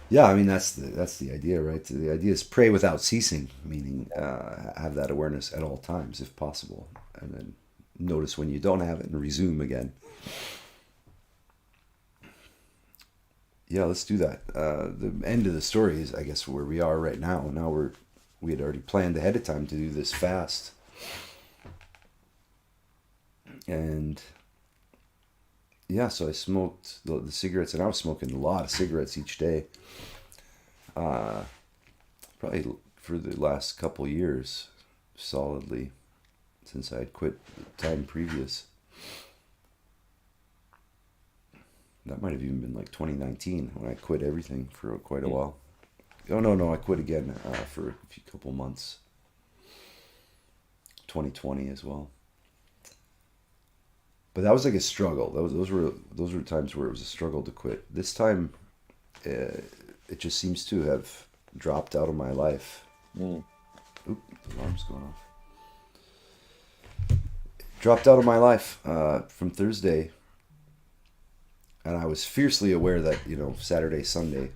Speaker 2: yeah? I mean, that's the idea, right? The idea is pray without ceasing, meaning have that awareness at all times, if possible, and then notice when you don't have it and resume again. Yeah, let's do that. The end of the story is, I guess, where we are right now. Now we had already planned ahead of time to do this fast, and yeah, so I smoked the cigarettes, and I was smoking a lot of cigarettes each day, probably for the last couple years, solidly since I had quit the time previous. That might have even been like 2019 when I quit everything for quite a while. Oh no, I quit again for a few couple months. 2020 as well. But that was like a struggle. Those were times where it was a struggle to quit. This time, it just seems to have dropped out of my life.
Speaker 1: Mm.
Speaker 2: Oop, the alarm's going off. Dropped out of my life from Thursday, and I was fiercely aware that Saturday, Sunday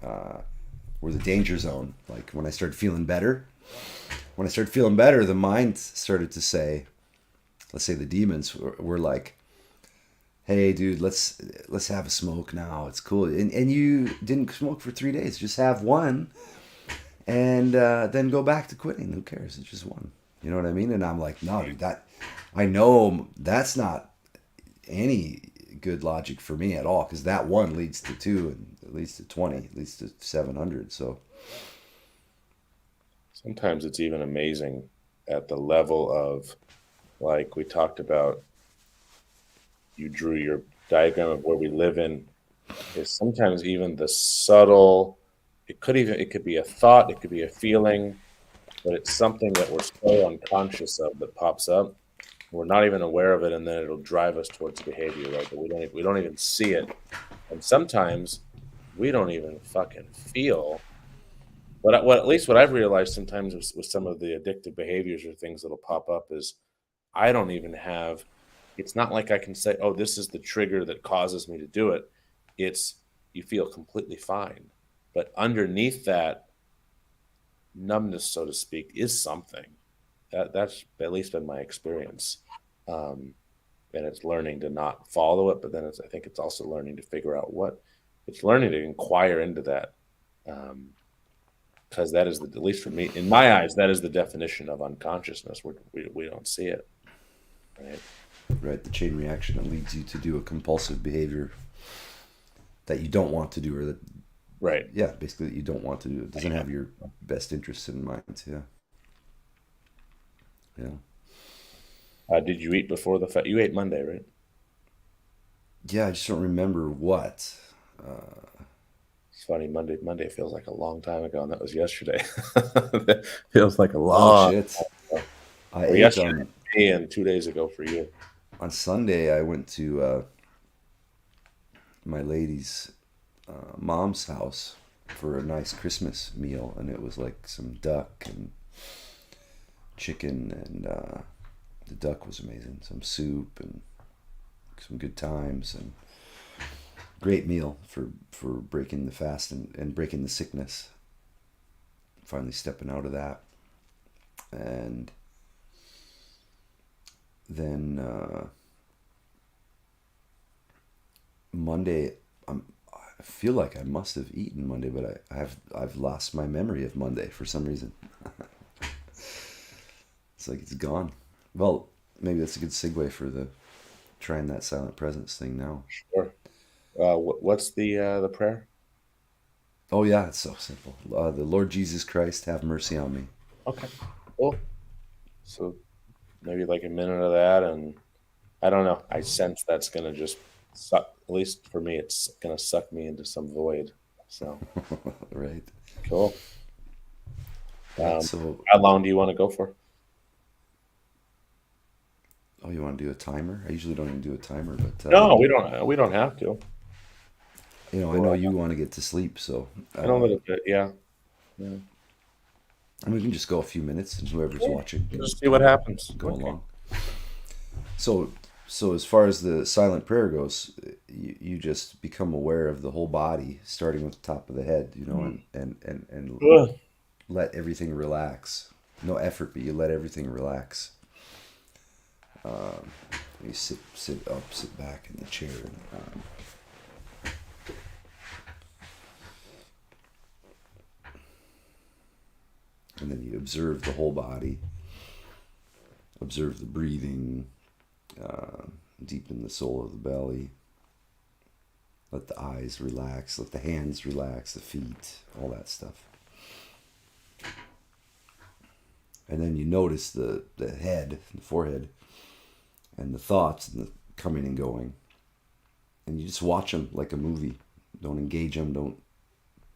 Speaker 2: were the danger zone. Like when I started feeling better, the mind started to say, let's say the demons were like, hey dude, let's have a smoke now, it's cool, and you didn't smoke for 3 days, just have one, and then go back to quitting. Who cares, it's just one. You know what I mean? And I'm like, no dude, that I know that's not any good logic for me at all, because that one leads to two, and it leads to 20, it leads to 700. So
Speaker 1: Sometimes it's even amazing at the level of, like we talked about, you drew your diagram of where we live in, is sometimes even the subtle, it could be a thought, it could be a feeling, but it's something that we're so unconscious of that pops up. We're not even aware of it, and then it'll drive us towards behavior, right? But we don't even see it. And sometimes we don't even fucking feel. What at least what I've realized sometimes with some of the addictive behaviors or things that'll pop up is I don't even have. It's not like I can say, "Oh, this is the trigger that causes me to do it." It's you feel completely fine, but underneath that numbness, so to speak, is something. That's at least been my experience. Um, and it's learning to not follow it, but then I think it's also learning to figure out what it's learning to inquire into that. Because that is at least for me, in my eyes, that is the definition of unconsciousness. We don't see it, right?
Speaker 2: right, the chain reaction that leads you to do a compulsive behavior that you don't want to do, or that,
Speaker 1: Right.
Speaker 2: yeah, basically that you don't want to do. It doesn't have your best interests in mind. Yeah, yeah,
Speaker 1: Did you eat before the you ate Monday, right?
Speaker 2: yeah. I just don't remember what.
Speaker 1: It's funny. Monday feels like a long time ago, and that was yesterday. Feels like a
Speaker 2: Oh
Speaker 1: long
Speaker 2: shit!
Speaker 1: time ago.
Speaker 2: I
Speaker 1: Or
Speaker 2: ate
Speaker 1: yesterday for me and 2 days ago for you.
Speaker 2: on Sunday. I went to my lady's mom's house for a nice Christmas meal, and it was like some duck and chicken, and the duck was amazing. Some soup and some good times, and great meal for breaking the fast and breaking the sickness. Finally stepping out of that, and then Monday, I feel like I must have eaten Monday, but I've lost my memory of Monday for some reason. It's like it's gone. Well, maybe that's a good segue for the trying that silent presence thing now.
Speaker 1: Sure. What's the prayer?
Speaker 2: Oh yeah, it's so simple. The Lord Jesus Christ, have mercy on me.
Speaker 1: Okay, cool. So maybe like a minute of that, and I don't know. I sense that's gonna just suck. At least for me, it's gonna suck me into some void. So
Speaker 2: Right.
Speaker 1: cool.
Speaker 2: Right.
Speaker 1: Um,
Speaker 2: So
Speaker 1: how long do you want to go for?
Speaker 2: Oh, you want to do a timer? I usually don't even do a timer, but
Speaker 1: No, we don't. We don't have to.
Speaker 2: I know
Speaker 1: Well,
Speaker 2: you want to get to sleep, so
Speaker 1: in a little bit, yeah. Yeah.
Speaker 2: and we can just go a few minutes, and whoever's watching can
Speaker 1: Just see what happens.
Speaker 2: go
Speaker 1: Okay.
Speaker 2: along. So, so as far as the silent prayer goes, you just become aware of the whole body, starting with the top of the head, and
Speaker 1: Ugh.
Speaker 2: let everything relax. No effort, but you let everything relax. You sit up, sit back in the chair, and then you observe the whole body, observe the breathing, uh, deepen the soul of the belly. Let the eyes relax, let the hands relax, the feet, all that stuff. And then you notice the head, the forehead, and the thoughts and the coming and going. And you just watch them like a movie. Don't engage them, don't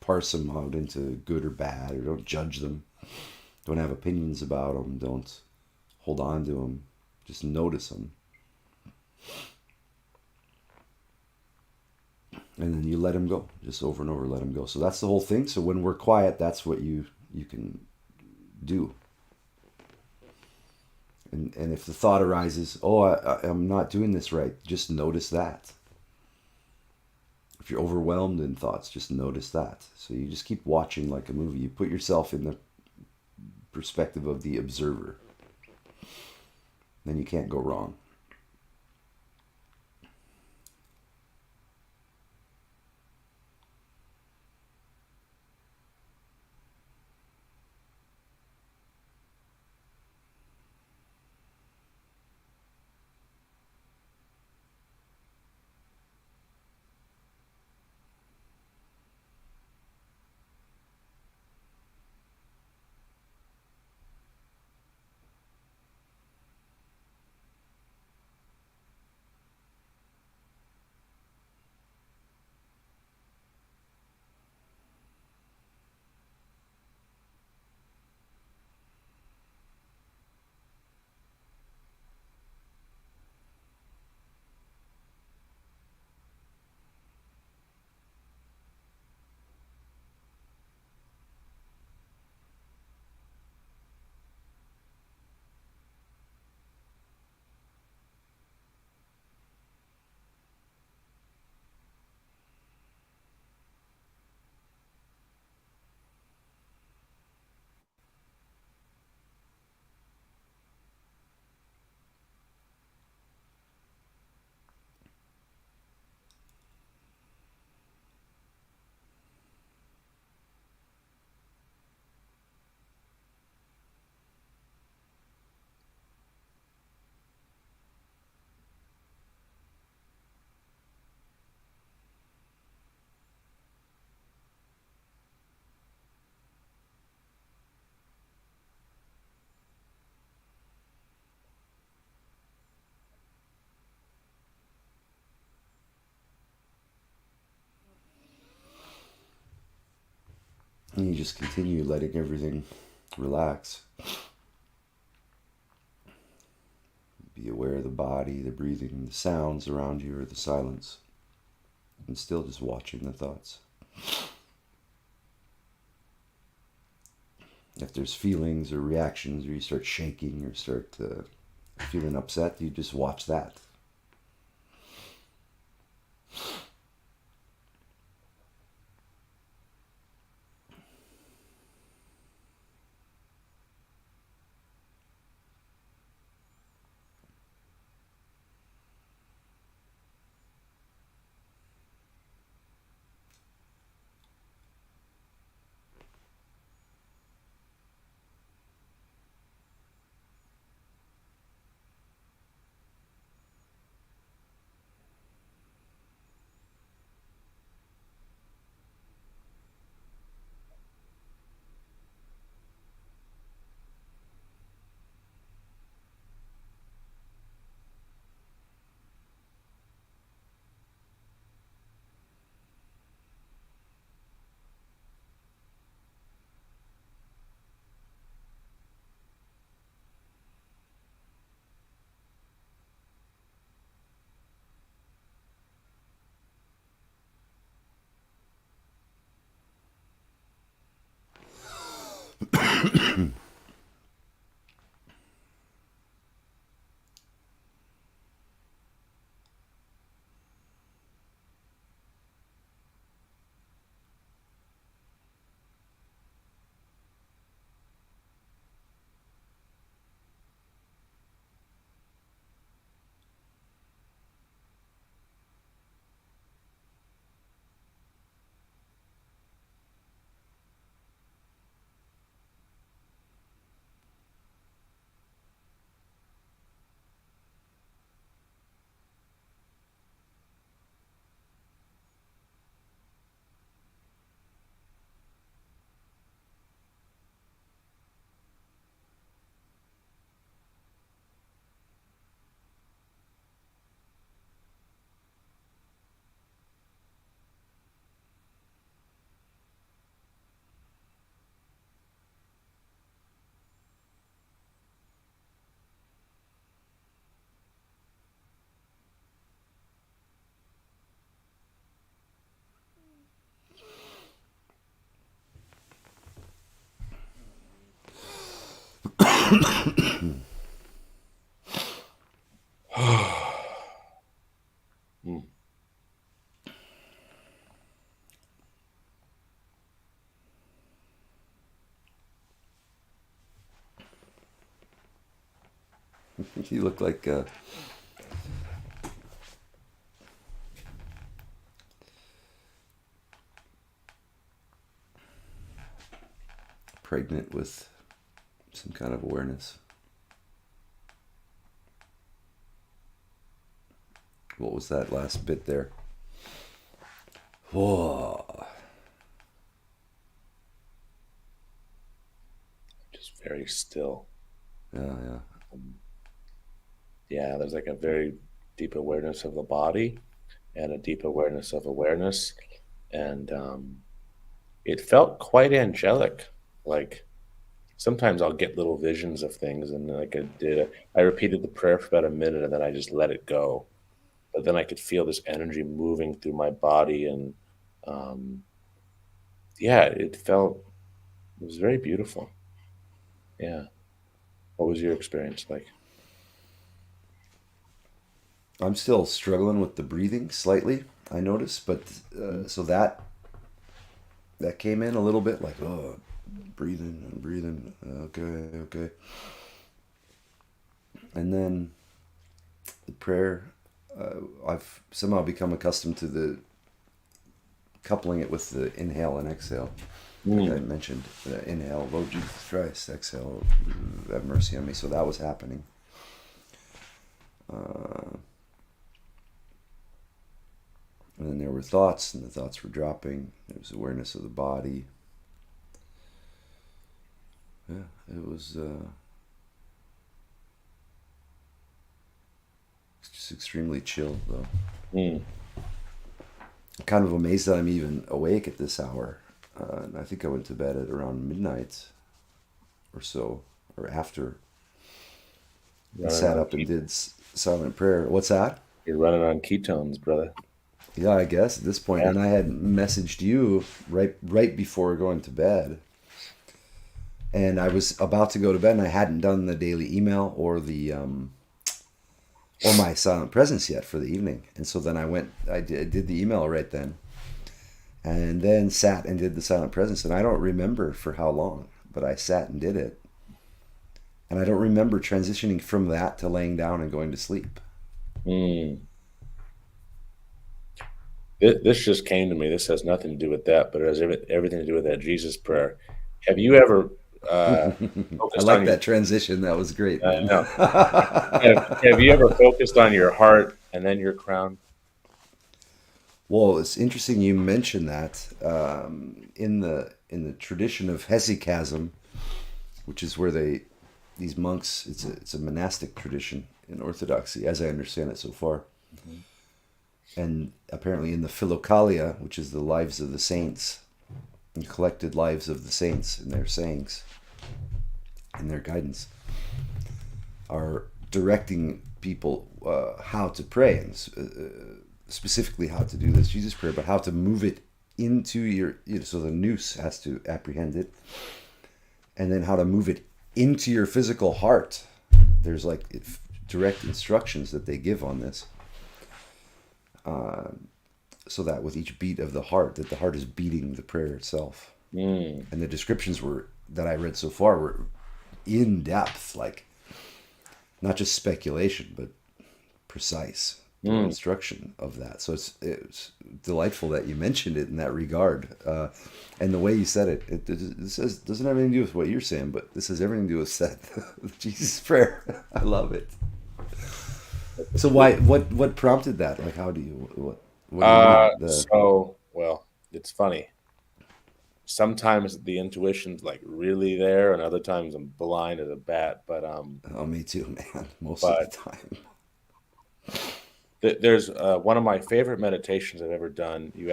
Speaker 2: parse them out into good or bad, or don't judge them. Don't have opinions about them, don't hold on to them. Just notice them. And then you let them go, just over and over, let them go. So that's the whole thing. So when we're quiet, that's what you can do. And if the thought arises, oh, I'm not doing this right, just notice that. If you're overwhelmed in thoughts, just notice that. So you just keep watching like a movie. You put yourself in the perspective of the observer. Then you can't go wrong. And you just continue letting everything relax. Be aware of the body, the breathing, the sounds around you, or the silence. And still just watching the thoughts. If there's feelings or reactions, or you start shaking or start feeling upset, you just watch that.
Speaker 1: Mm.
Speaker 2: You look like pregnant with some kind of awareness. What was that last bit there? Whoa.
Speaker 1: Just very still.
Speaker 2: Yeah.
Speaker 1: Yeah, there's like a very deep awareness of the body and a deep awareness of awareness. And it felt quite angelic. Like sometimes I'll get little visions of things, and like I repeated the prayer for about a minute and then I just let it go. But then I could feel this energy moving through my body. And um, yeah, it was very beautiful. Yeah. What was your experience like?
Speaker 2: I'm still struggling with the breathing slightly, I noticed, but so that came in a little bit like, oh, breathing, okay. And then the prayer, I've somehow become accustomed to the coupling it with the inhale and exhale. Like I mentioned, inhale, Lord Jesus Christ, exhale, have mercy on me. So that was happening. And then there were thoughts, and the thoughts were dropping. There was awareness of the body. Yeah, it was just extremely chill, though.
Speaker 1: Mm.
Speaker 2: Kind of amazed that I'm even awake at this hour. And I think I went to bed at around midnight or so, or after. I
Speaker 1: Running
Speaker 2: sat
Speaker 1: on
Speaker 2: up and did silent prayer. What's that?
Speaker 1: You're running on ketones, brother.
Speaker 2: Yeah, I guess at this point.
Speaker 1: Yeah.
Speaker 2: And I had messaged you right before going to bed. And I was about to go to bed, and I hadn't done the daily email or the or my silent presence yet for the evening. And so then I did the email right then, and then sat and did the silent presence. And I don't remember for how long, but I sat and did it. And I don't remember transitioning from that to laying down and going to sleep.
Speaker 1: Mm. This just came to me. This has nothing to do with that, but it has everything to do with that Jesus prayer. Have you ever
Speaker 2: I
Speaker 1: focused
Speaker 2: like
Speaker 1: on
Speaker 2: that transition. That was great, man.
Speaker 1: no. Have you ever focused on your heart and then your crown?
Speaker 2: Well, it's interesting you mentioned that. In the tradition of hesychasm, which is where these monks, it's a monastic tradition in Orthodoxy, as I understand it so far.
Speaker 1: Mm-hmm.
Speaker 2: And apparently in the Philokalia, which is the lives of the saints, and collected lives of the saints and their sayings and their guidance, are directing people how to pray, and specifically how to do this Jesus prayer, but how to move it into your, so the nous has to apprehend it, and then how to move it into your physical heart. There's like direct instructions that they give on this, so that with each beat of the heart, that the heart is beating the prayer itself.
Speaker 1: Mm.
Speaker 2: And the descriptions were that I read so far were in depth, like not just speculation, but precise instruction of that. So it's delightful that you mentioned it in that regard, and the way you said it says doesn't have anything to do with what you're saying, but this has everything to do with that Jesus prayer. I love it. So what prompted that? Like, how do you what do you mean?
Speaker 1: So, well, it's funny. Sometimes the intuition's like really there, and other times I'm blind as a bat.
Speaker 2: Oh, me too, man. Most of the
Speaker 1: But
Speaker 2: time.
Speaker 1: there's one of my favorite meditations I've ever done. You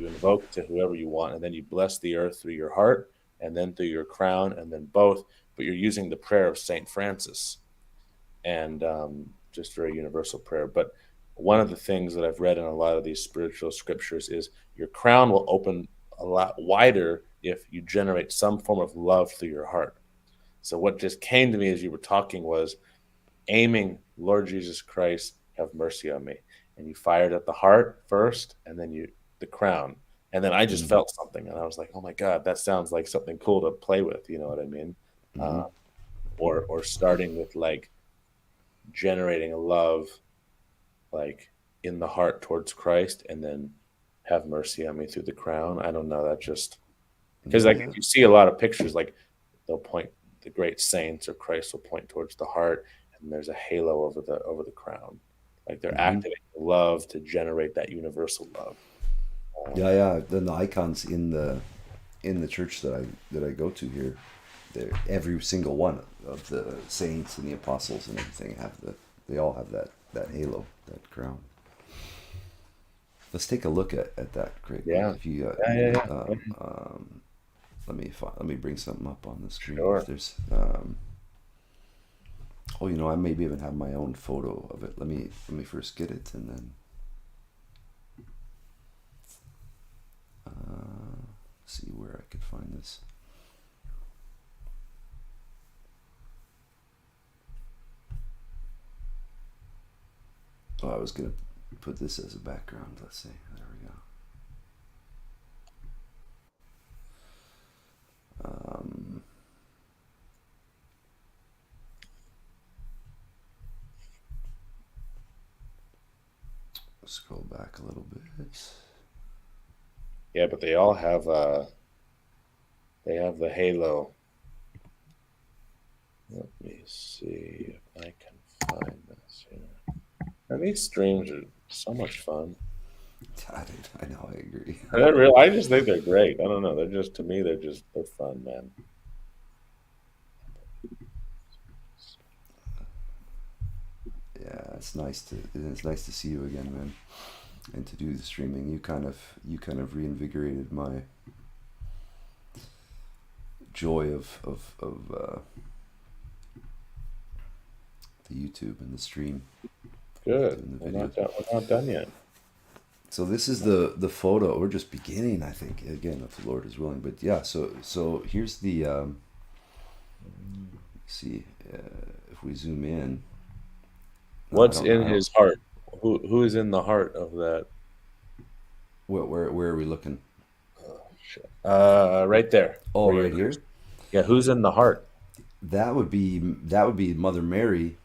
Speaker 1: invoke to whoever you want, and then you bless the earth through your heart, and then through your crown, and then both. But you're using the prayer of Saint Francis, and just very universal prayer. But one of the things that I've read in a lot of these spiritual scriptures is your crown will open a lot wider if you generate some form of love through your heart. So what just came to me as you were talking was aiming, Lord Jesus Christ, have mercy on me. And you fired at the heart first, and then the crown. And then I just
Speaker 2: Mm-hmm.
Speaker 1: felt something, and I was like, oh my God, that sounds like something cool to play with. You know what I mean?
Speaker 2: Mm-hmm.
Speaker 1: Uh, or starting with like generating a love like in the heart towards Christ, and then have mercy on me through the crown. I don't know. That just because
Speaker 2: Yeah,
Speaker 1: like
Speaker 2: yeah.
Speaker 1: if you see a lot of pictures, like they'll point the great saints or Christ will point towards the heart, and there's a halo over the crown. Like they're
Speaker 2: Mm-hmm.
Speaker 1: activating love to generate that universal love.
Speaker 2: Yeah, yeah. Then the icons in the church that I go to here, every single one of the saints and the apostles and everything they all have that halo, that crown. Let's take a look at that, Craig.
Speaker 1: Yeah,
Speaker 2: If you
Speaker 1: yeah.
Speaker 2: let me bring something up on the screen. If
Speaker 1: Sure.
Speaker 2: there's oh, I maybe even have my own photo of it. Let me first get it, and then see where I could find this. Oh, I was gonna put this as a background. Let's see. There we go. Scroll back a little bit.
Speaker 1: Yeah, but they have the halo. Let me see if I can find this here. And these streams are so much fun.
Speaker 2: I know, I agree.
Speaker 1: I just think they're great. I don't know. They're just to me, they're fun, man.
Speaker 2: Yeah, it's nice to see you again, man, and to do the streaming. You kind of reinvigorated my joy of the YouTube and the stream.
Speaker 1: Good.
Speaker 2: Doing the
Speaker 1: We're
Speaker 2: videos.
Speaker 1: not done yet.
Speaker 2: So this is the photo. We're just beginning, I think. Again, if the Lord is willing. But yeah, so here's the. See if we zoom in. No, I
Speaker 1: What's
Speaker 2: don't know.
Speaker 1: in his heart? Who is in the heart of that?
Speaker 2: Where are we looking?
Speaker 1: Right there.
Speaker 2: Oh,
Speaker 1: Where
Speaker 2: right
Speaker 1: you're-
Speaker 2: here.
Speaker 1: Yeah, who's in the heart?
Speaker 2: That would be Mother Mary,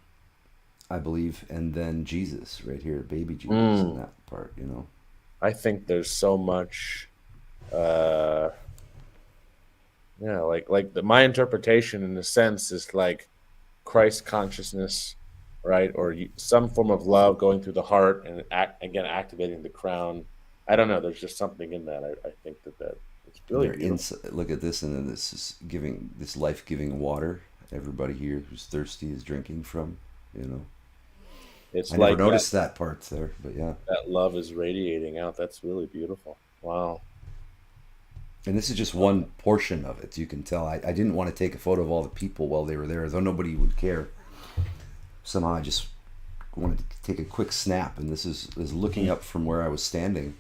Speaker 2: I believe, and then Jesus right here, baby Jesus in that part.
Speaker 1: I think there's so much. Yeah, my interpretation in a sense is like Christ consciousness, right? Or some form of love going through the heart and activating the crown. I don't know. There's just something in that. I think that it's really beautiful.
Speaker 2: Look at this, and then this is giving this life-giving water. Everybody here who's thirsty is drinking from.
Speaker 1: It's
Speaker 2: I
Speaker 1: like
Speaker 2: never noticed that part there, but yeah.
Speaker 1: that love is radiating out. That's really beautiful. Wow.
Speaker 2: And this is just one portion of it. You can tell. I didn't want to take a photo of all the people while they were there, though nobody would care. Somehow I just wanted to take a quick snap, and this is looking up from where I was standing.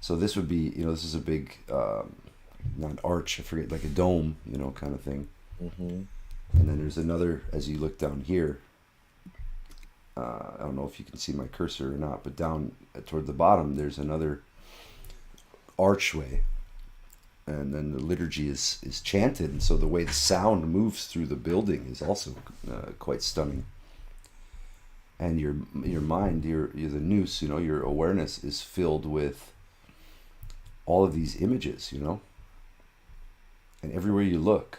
Speaker 2: So this would be, this is a big not arch, I forget, like a dome, kind of thing.
Speaker 1: Hmm.
Speaker 2: And then there's another, as you look down here, I don't know if you can see my cursor or not, but down toward the bottom, there's another archway. And then the liturgy is chanted, and so the way the sound moves through the building is also quite stunning. And your mind, you're the nous, your awareness is filled with all of these images, and everywhere you look,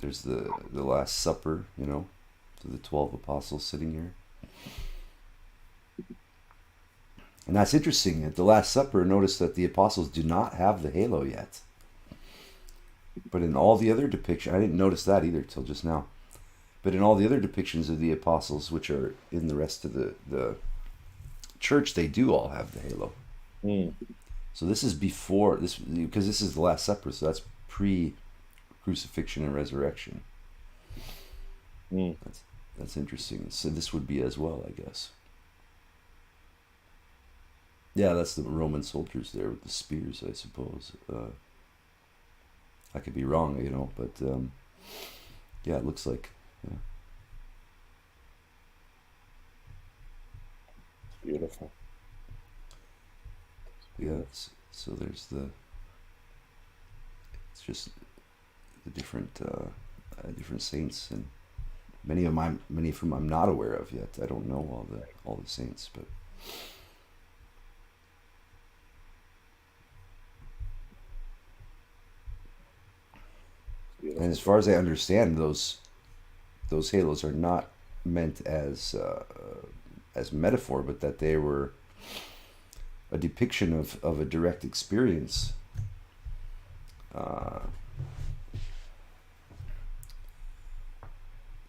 Speaker 2: there's the Last Supper, to the 12 apostles sitting here. And that's interesting. At the Last Supper, notice that the apostles do not have the halo yet. But in all the other depictions, I didn't notice that either till just now. But in all the other depictions of the apostles, which are in the rest of the church, they do all have the halo.
Speaker 1: Mm.
Speaker 2: So this is before this, because this is the Last Supper, so that's pre-crucifixion and resurrection.
Speaker 1: Mm.
Speaker 2: That's interesting. So this would be as well, I guess. Yeah, that's the Roman soldiers there with the spears, I suppose. I could be wrong, but yeah, it looks like. Yeah.
Speaker 1: Beautiful.
Speaker 2: Yeah, so there's it's just the different saints, and many of whom I'm not aware of yet. I don't know all the saints, but
Speaker 1: Beautiful.
Speaker 2: and as far as I understand, those halos are not meant as metaphor, but that they were a depiction of a direct experience.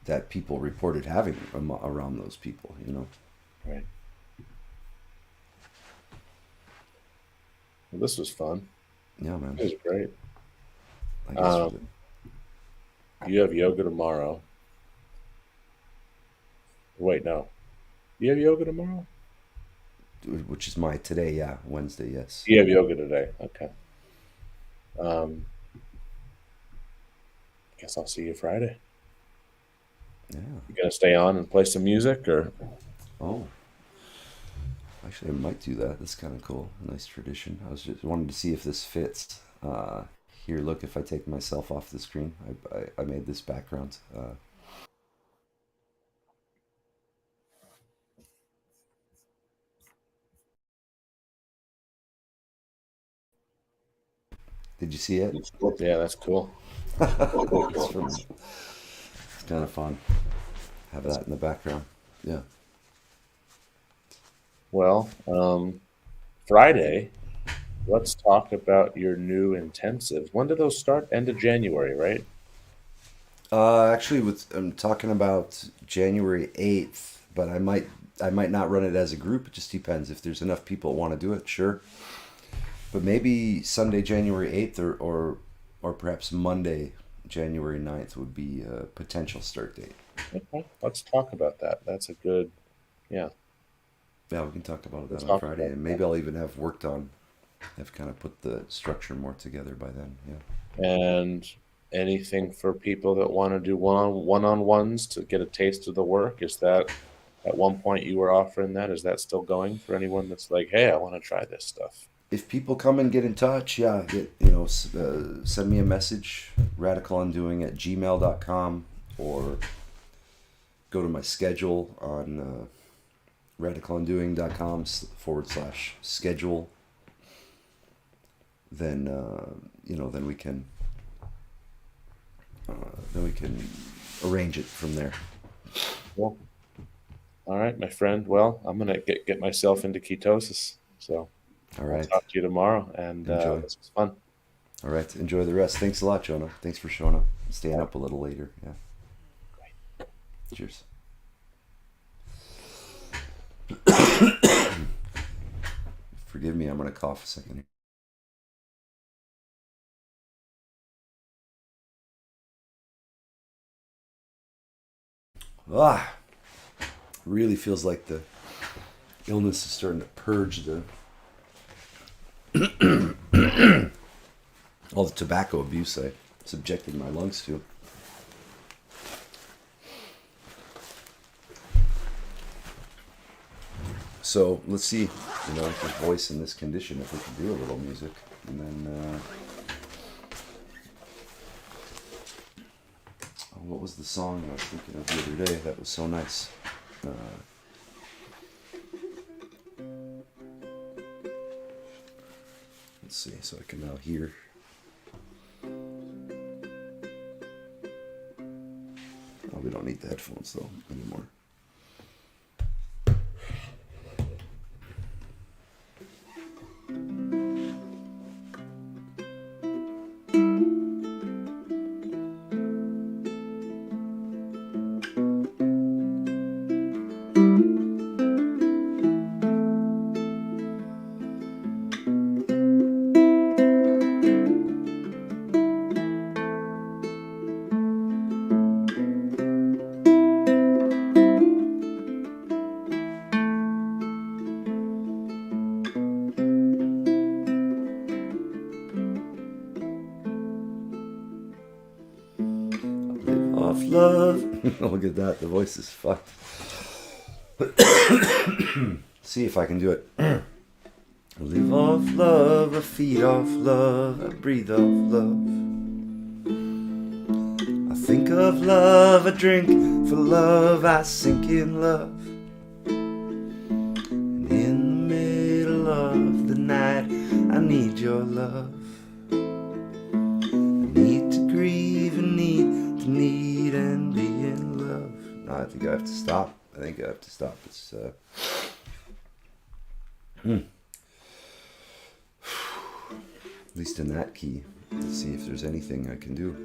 Speaker 2: That people reported having around those people,
Speaker 1: Right. Well, this was fun.
Speaker 2: Yeah, man.
Speaker 1: It was great.
Speaker 2: I guess
Speaker 1: You have yoga tomorrow. Wait, no. You have yoga tomorrow?
Speaker 2: which is my today, yeah, Wednesday, yes.
Speaker 1: You have yoga today. Okay. Um, guess I'll see you Friday.
Speaker 2: Yeah.
Speaker 1: You gonna stay on and play some music, or
Speaker 2: Oh, actually, I might do that. That's kind of cool. Nice tradition. I was just wanted to see if this fits. Here, look, if I take myself off the screen, I made this background. Did you see it?
Speaker 1: yeah, that's cool.
Speaker 2: It's from. It's kind of fun. Have that in the background. Yeah.
Speaker 1: Well, Friday, let's talk about your new intensives. When do those start? End of January, right?
Speaker 2: Actually, I'm talking about January 8th, but I might not run it as a group. It just depends if there's enough people who want to do it. Sure, but maybe Sunday, January 8th, or perhaps Monday, January 9th would be a potential start date.
Speaker 1: Okay, let's talk about that. That's a good, yeah.
Speaker 2: Yeah, we can talk about
Speaker 1: Let's
Speaker 2: that on
Speaker 1: talk
Speaker 2: Friday,
Speaker 1: about
Speaker 2: and maybe I'll even have kind of put the structure more together by then. Yeah.
Speaker 1: And anything for people that want to do one-on-ones to get a taste of the work? Is that at one point you were offering that? Is that still going for anyone that's like, hey, I want to try this stuff?
Speaker 2: If people come and get in touch, yeah, send me a message, radicalundoing@gmail.com, or go to my schedule on radicalundoing.com/schedule. Then then we can arrange it from there.
Speaker 1: Well, all right, my friend. Well, I'm gonna get myself into ketosis. So
Speaker 2: All
Speaker 1: I'll
Speaker 2: right.
Speaker 1: talk to you tomorrow, and
Speaker 2: Enjoy.
Speaker 1: this was fun.
Speaker 2: All right. Enjoy the rest. Thanks a lot, Jonah. Thanks for showing up. Staying up a little later. Yeah. Cheers. Forgive me. I'm gonna cough a second here. Ah, really feels like the illness is starting to purge All the tobacco abuse I subjected my lungs to. So let's see, his voice in this condition, if we can do a little music. And then, what was the song I was thinking of the other day that was so nice? Let's see, so I can now hear. Oh, we don't need the headphones though anymore. Off love. Look at that. The voice is fucked. See if I can do it. I live off love. I feed off love. I breathe off love. I think of love. I drink for love. I sink in love. And in the middle of the night, I need your love. I need to grieve and need and be in love. No, I think I have to stop. It's at least in that key. Let's see if there's anything I can do.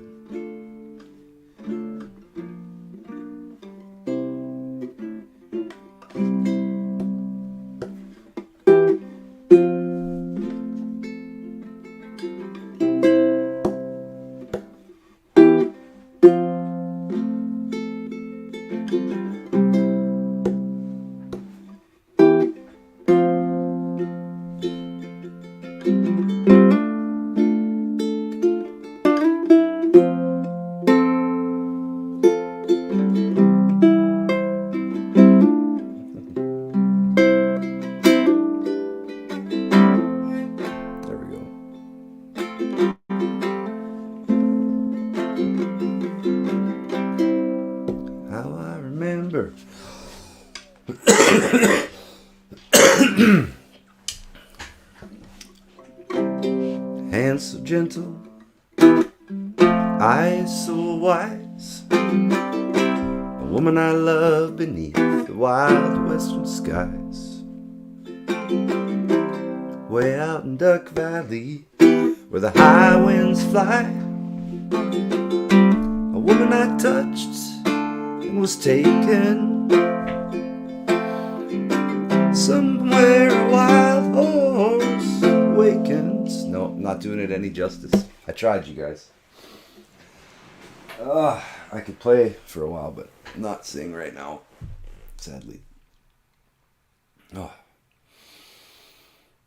Speaker 2: Hands so gentle, eyes so wise, a woman I love beneath the wild western skies. Way out in Duck Valley, where the high winds fly, a woman I touched and was taken. Somewhere a wild horse awakens. No, I'm not doing it any justice. I tried, you guys. I could play for a while, but not sing right now, sadly.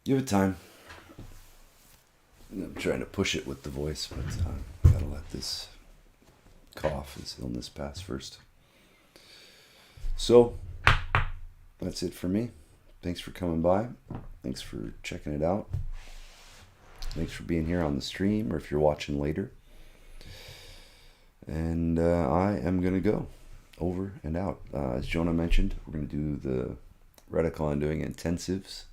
Speaker 2: Give it time. I'm trying to push it with the voice, but gotta let this cough, this illness pass first. So, that's it for me. Thanks for coming by. Thanks for checking it out. Thanks for being here on the stream, or if you're watching later. And I am going to go over and out. As Jonah mentioned, we're going to do the Radical Undoing intensives,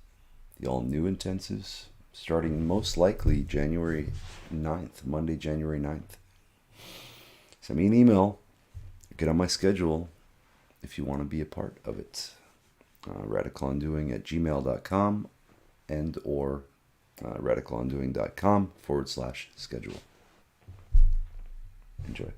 Speaker 2: the all-new intensives, starting most likely January 9th, Monday, January 9th. Send me an email, get on my schedule if you want to be a part of it. radicalundoing@gmail.com and or radicalundoing.com/schedule. Enjoy.